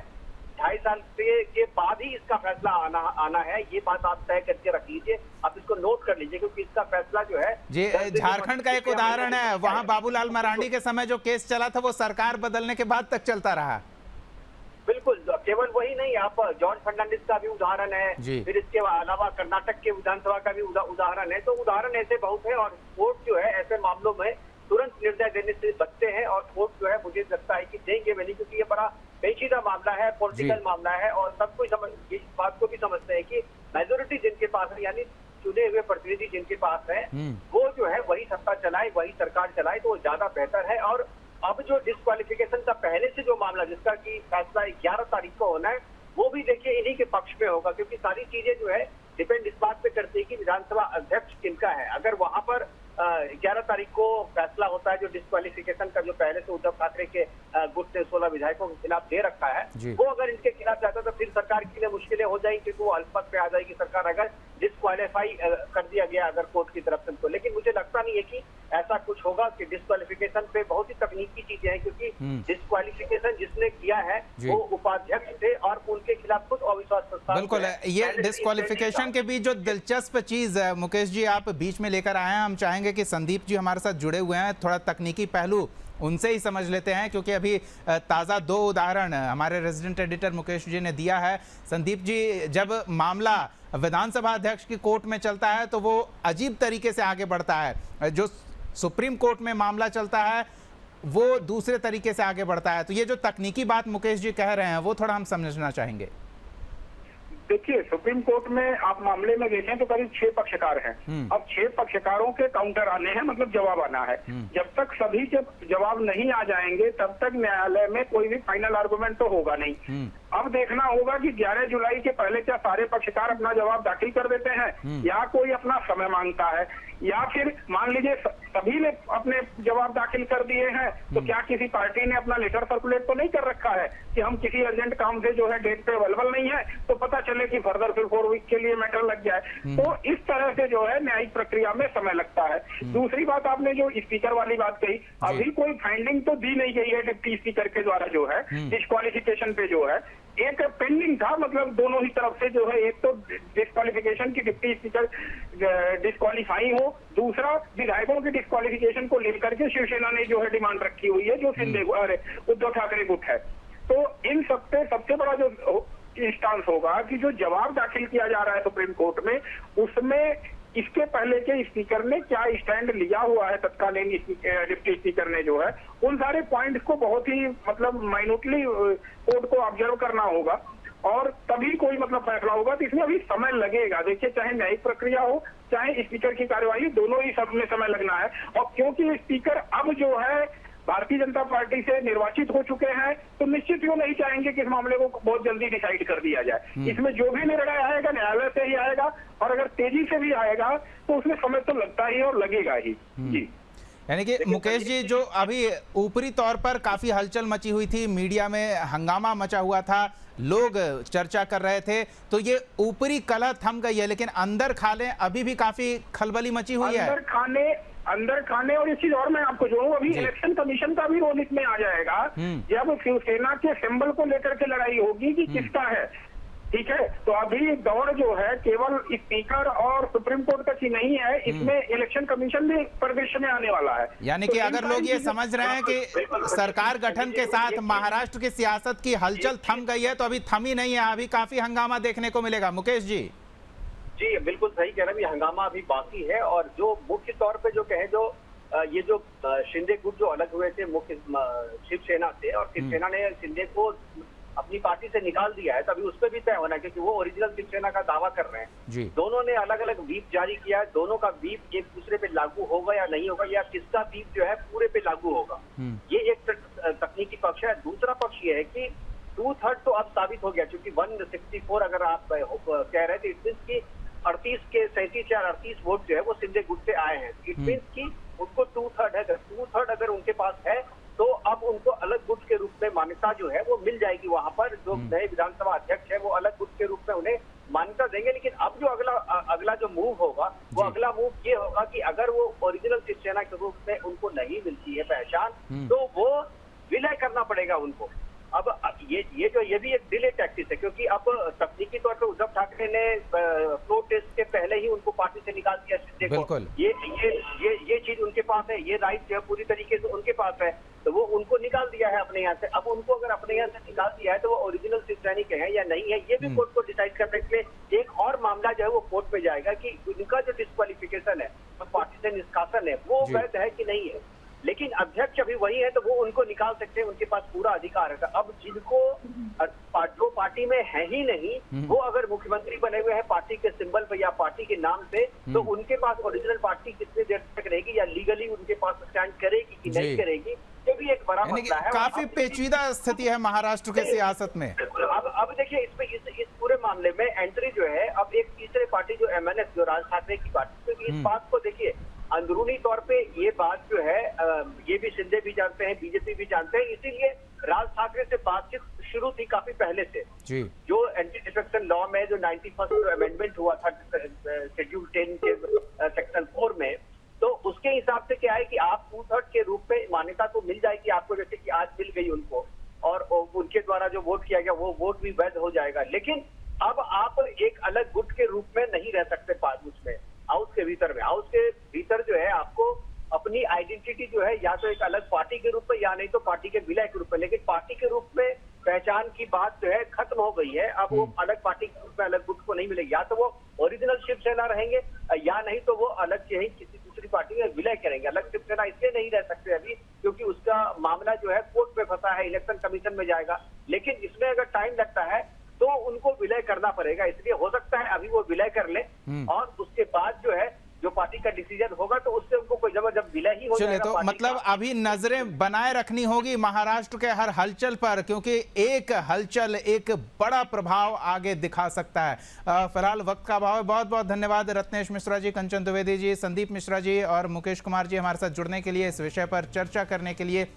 2.5 साल के बाद ही इसका फैसला आना है। ये बात आप तय करके रख लीजिए, आप इसको नोट कर लीजिए, क्योंकि इसका फैसला जो है जी झारखंड का एक उदाहरण है। वहां बाबूलाल मरांडी के समय जो केस चला था वो सरकार बदलने के बाद तक चलता रहा। बिल्कुल, केवल वही नहीं, आप जॉर्ज फर्नांडिस का भी उदाहरण है, फिर इसके अलावा कर्नाटक के विधानसभा का भी उदाहरण है। तो उदाहरण ऐसे बहुत है और कोर्ट जो है ऐसे मामलों में तुरंत निर्णय देने से बचते हैं और कोर्ट जो है मुझे लगता है कि देंगे भी नहीं, क्योंकि ये बड़ा पेचीदा मामला है, पॉलिटिकल मामला है और सब कोई इस बात को भी समझते हैं कि मेजोरिटी जिनके पास है यानी चुने हुए प्रतिनिधि जिनके पास है वो जो है वही सत्ता चलाए, वही सरकार चलाए, तो वो ज्यादा बेहतर है। और अब जो डिस्क्वालिफिकेशन का पहले से जो मामला जिसका कि फैसला 11 तारीख को होना है वो भी देखिए इन्हीं के पक्ष में होगा, क्योंकि सारी चीजें जो है डिपेंड इस बात पे करती है कि विधानसभा अध्यक्ष किनका है। अगर वहां पर 11 तारीख को फैसला होता है जो डिस्क्वालिफिकेशन का जो पहले से उद्धव ठाकरे के गुट ने 16 विधायकों के खिलाफ दे रखा है, वो अगर इनके खिलाफ जाता तो फिर सरकार के लिए मुश्किलें हो जाएंगी, क्योंकि वो अल्पमत पे आ जाएगी सरकार अगर डिस्क्वालीफाई कर दिया गया अगर कोर्ट की तरफ से उनको। लेकिन मुझे लगता नहीं है कि ऐसा कुछ होगा कि डिस्क्वालिफिकेशन पे बहुत ही तकनीकी चीजें हैं, क्योंकि डिस्क्वालिफिकेशन जिसने किया है वो उपाध्यक्ष थे और उनके खिलाफ खुद अविश्वास प्रस्ताव। बिल्कुल, ये डिस्क्वालिफिकेशन के बीच जो दिलचस्प चीज है मुकेश जी आप बीच में लेकर आए हैं, हम चाहेंगे कि संदीप जी हमारे साथ जुड़े हुए हैं, थोड़ा तकनीकी पहलू उनसे ही समझ लेते हैं, क्योंकि अभी ताज़ा 2 उदाहरण हमारे रेजिडेंट एडिटर मुकेश जी ने दिया है। संदीप जी, जब मामला विधानसभा अध्यक्ष की कोर्ट में चलता है तो वो अजीब तरीके से आगे बढ़ता है, जो सुप्रीम कोर्ट में मामला चलता है वो दूसरे तरीके से आगे बढ़ता है। तो ये जो तकनीकी बात मुकेश जी कह रहे हैं वो थोड़ा हम समझना चाहेंगे। देखिए, सुप्रीम कोर्ट में आप मामले में देखें तो करीब 6 पक्षकार हैं। अब 6 पक्षकारों के काउंटर आने हैं, मतलब जवाब आना है। जब तक सभी के जवाब नहीं आ जाएंगे तब तक न्यायालय में कोई भी फाइनल आर्गुमेंट तो होगा नहीं। अब देखना होगा कि 11 जुलाई के पहले क्या सारे पक्षकार अपना जवाब दाखिल कर देते हैं या कोई अपना समय मांगता है, या फिर मान लीजिए सभी ने अपने जवाब दाखिल कर दिए हैं तो क्या किसी पार्टी ने अपना लेटर सर्कुलेट तो नहीं कर रखा है कि हम किसी अर्जेंट काम से जो है डेट पे अवेलेबल नहीं है, तो पता चले कि फर्दर फिर 4 वीक के लिए मैटर लग जाए। तो इस तरह से जो है न्यायिक प्रक्रिया में समय लगता है। दूसरी बात, आपने जो स्पीकर वाली बात कही, अभी कोई फाइंडिंग तो दी नहीं गई है डिप्टी स्पीकर के द्वारा जो है डिस्क्वालिफिकेशन पे जो है एक पेंडिंग था, मतलब दोनों ही तरफ से जो है एक तो डिस्क्वालिफिकेशन की डिप्टी स्पीकर डिस्क्वालीफाई हो, दूसरा विधायकों की डिस्क्वालिफिकेशन को लेकर के शिवसेना ने जो है डिमांड रखी हुई है जो उद्धव ठाकरे गुट है। तो इन सबसे सबसे बड़ा जो इंस्टांस होगा कि जो जवाब दाखिल किया जा रहा है सुप्रीम कोर्ट में उसमें इसके पहले के स्पीकर ने क्या स्टैंड लिया हुआ है, तत्कालीन डिप्टी स्पीकर ने जो है, उन सारे पॉइंट्स को बहुत ही मतलब माइन्यूटली कोर्ट को ऑब्जर्व करना होगा और तभी कोई मतलब फैसला होगा। तो इसमें अभी समय लगेगा। देखिए, चाहे न्यायिक प्रक्रिया हो चाहे स्पीकर की कार्यवाही, दोनों ही सब में समय लगना है। और क्योंकि स्पीकर अब जो है भारतीय जनता पार्टी से निर्वाचित हो चुके हैं, तो निश्चित क्यों नहीं चाहेंगे कि इस मामले को बहुत जल्दी डिसाइड कर दिया जाए। इसमें जो भी निर्णय आएगा न्यायालय से ही आएगा और अगर तेजी से भी आएगा तो उसमें समय तो लगता ही और लगेगा ही। जी, यानी कि मुकेश जी, जो अभी ऊपरी तौर पर काफी हलचल मची हुई थी, मीडिया में हंगामा मचा हुआ था, लोग चर्चा कर रहे थे, तो ये ऊपरी कलह थम गई है, लेकिन अंदर खाने अभी भी काफी खलबली मची हुई है। अंदर खाने और एक चीज और मैं आपको जोड़ूं, अभी इलेक्शन कमीशन का भी रोल इसमें आ जाएगा। जब शिवसेना के सिंबल को लेकर के लड़ाई होगी कि किसका है, ठीक है, तो अभी दौड़ जो है केवल स्पीकर और सुप्रीम कोर्ट तक ही नहीं है, इसमें इलेक्शन कमीशन भी परिदृश्य में आने वाला है। यानी कि अगर लोग ये समझ रहे हैं कि सरकार गठन के साथ महाराष्ट्र की सियासत की हलचल थम गई है, तो अभी थमी नहीं है, अभी काफी हंगामा देखने को मिलेगा। मुकेश जी जी बिल्कुल सही कह रहे हैं, हंगामा अभी बाकी है। और जो मुख्य तौर पे जो कहे, जो ये जो शिंदे गुट जो अलग हुए थे मुख्य शिवसेना से, और शिवसेना ने शिंदे को अपनी पार्टी से निकाल दिया है, तभी उस पर भी तय होना है, क्योंकि वो ओरिजिनल शिवसेना का दावा कर रहे हैं। दोनों ने अलग अलग व्हीप जारी किया है, दोनों का व्हीप एक दूसरे पे लागू होगा या नहीं होगा, या किसका व्हीप जो है पूरे पे लागू होगा, ये एक तकनीकी पक्ष है। दूसरा पक्ष ये है कि 2/3 तो अब साबित हो गया, क्योंकि 164 अगर आप कह रहे थे, इट मीन्स की 38 के 37 या 38 वोट जो है वो शिंदे गुट से आए हैं। इट मीन्स की उनको 2/3 है, 2/3 अगर उनके पास है तो अब उनको अलग गुट के रूप में मान्यता जो है वो मिल जाएगी। वहां पर जो नए विधानसभा अध्यक्ष है वो अलग गुट के रूप में उन्हें मान्यता देंगे। लेकिन अब जो अगला जो मूव होगा, वो अगला मूव ये होगा कि अगर वो ओरिजिनल शिवसेना के रूप में उनको नहीं मिलती है पहचान, तो वो विलय करना पड़ेगा उनको। अब ये भी एक डिले टैक्टिस है, क्योंकि अब तकनीकी तौर पर उद्धव ठाकरे ने फ्लोर टेस्ट के पहले ही उनको पार्टी से निकाल दिया शिंदे को। ये चीज उनके पास है, ये राइट जो है पूरी तरीके से उनके पास है, तो वो उनको निकाल दिया है अपने यहाँ से। अब उनको अगर अपने यहाँ से निकाल दिया है तो वो ओरिजिनल शिव सैनिक है या नहीं है, ये भी कोर्ट को डिसाइड करने के लिए एक और मामला जो है वो कोर्ट में जाएगा कि उनका जो डिस्क्वालिफिकेशन है, पार्टी से निष्कासन है, वो वैध है कि नहीं है। लेकिन अध्यक्ष अभी वही है, तो वो उनको निकाल सकते हैं, उनके पास पूरा अधिकार है। अब जिनको जो पार्टी में है ही नहीं, वो अगर मुख्यमंत्री बने हुए हैं पार्टी के सिंबल पे या पार्टी के नाम से, तो उनके पास ओरिजिनल पार्टी कितनी देर तक रहेगी या लीगली उनके पास स्टैंड करेगी कि नहीं करेगी, ये भी एक बड़ा मसला है। काफी पेचीदा स्थिति है महाराष्ट्र के सियासत में। अब देखिए, इसमें इस पूरे मामले में एंट्री जो है अब एक तीसरे पार्टी जो MNF, जो राज ठाकरे की पार्टी, क्योंकि इस बात को देखिए अंदरूनी तौर पे ये बात जो है ये भी शिंदे भी जानते हैं, बीजेपी भी जानते हैं, इसीलिए राज ठाकरे से बातचीत शुरू थी काफी पहले से। जो एंटी डिफेक्शन लॉ में जो 91st अमेंडमेंट हुआ था शेड्यूल 10 के सेक्शन 4 में, तो उसके हिसाब से क्या है कि आप 2/3 के रूप में मान्यता तो मिल जाएगी आपको, जैसे कि आज मिल गई उनको, और उनके द्वारा जो वोट किया गया वो वोट भी वैध हो जाएगा। लेकिन अब आप एक अलग गुट के रूप में नहीं रह सकते उसमें, हाउस के भीतर में। हाउस के भीतर जो है आपको अपनी आइडेंटिटी जो है या तो एक अलग पार्टी के रूप में या नहीं तो पार्टी के विलय के रूप में, लेकिन पार्टी के रूप में पहचान की बात जो है खत्म हो गई है। अब वो अलग पार्टी के रूप में अलग गुट को नहीं मिलेगी, या तो वो ओरिजिनल शिवसेना रहेंगे या नहीं तो वो अलग से ही किसी दूसरी पार्टी में विलय करेंगे। अलग शिवसेना इसलिए नहीं रह सकते अभी क्योंकि उसका मामला जो है कोर्ट में फंसा है, इलेक्शन कमीशन में जाएगा। लेकिन इसमें अगर टाइम लगता है तो उनको विलय करना पड़ेगा, इसलिए हो सकता है अभी वो विलय कर ले और उसके बाद जो है जो पार्टी का डिसीजन होगा तो उससे उनको कोई जब विलय ही हो जाएगा। तो मतलब अभी नजरें बनाए रखनी होगी महाराष्ट्र के हर हलचल पर, क्योंकि एक हलचल एक बड़ा प्रभाव आगे दिखा सकता है। फिलहाल वक्त का अभाव है। बहुत बहुत धन्यवाद रत्नेश मिश्रा जी, कंचन द्विवेदी जी, संदीप मिश्रा जी और मुकेश कुमार जी हमारे साथ जुड़ने के लिए, इस विषय पर चर्चा करने के लिए।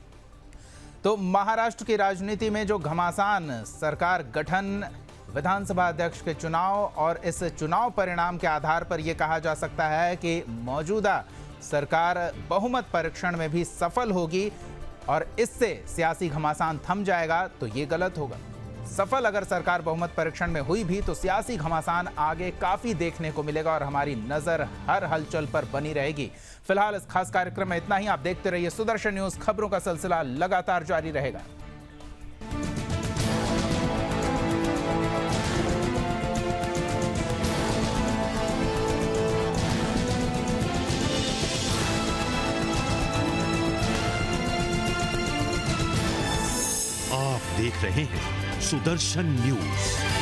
तो महाराष्ट्र की राजनीति में जो घमासान, सरकार गठन, विधानसभा अध्यक्ष के चुनाव और इस चुनाव परिणाम के आधार पर यह कहा जा सकता है कि मौजूदा सरकार बहुमत परीक्षण में भी सफल होगी और इससे सियासी घमासान थम जाएगा, तो ये गलत होगा। सफल अगर सरकार बहुमत परीक्षण में हुई भी तो सियासी घमासान आगे काफी देखने को मिलेगा और हमारी नजर हर हलचल पर बनी रहेगी। फिलहाल इस खास कार्यक्रम में इतना ही। आप देखते रहिए सुदर्शन न्यूज, खबरों का सिलसिला लगातार जारी रहेगा। आप देख रहे हैं सुदर्शन न्यूज।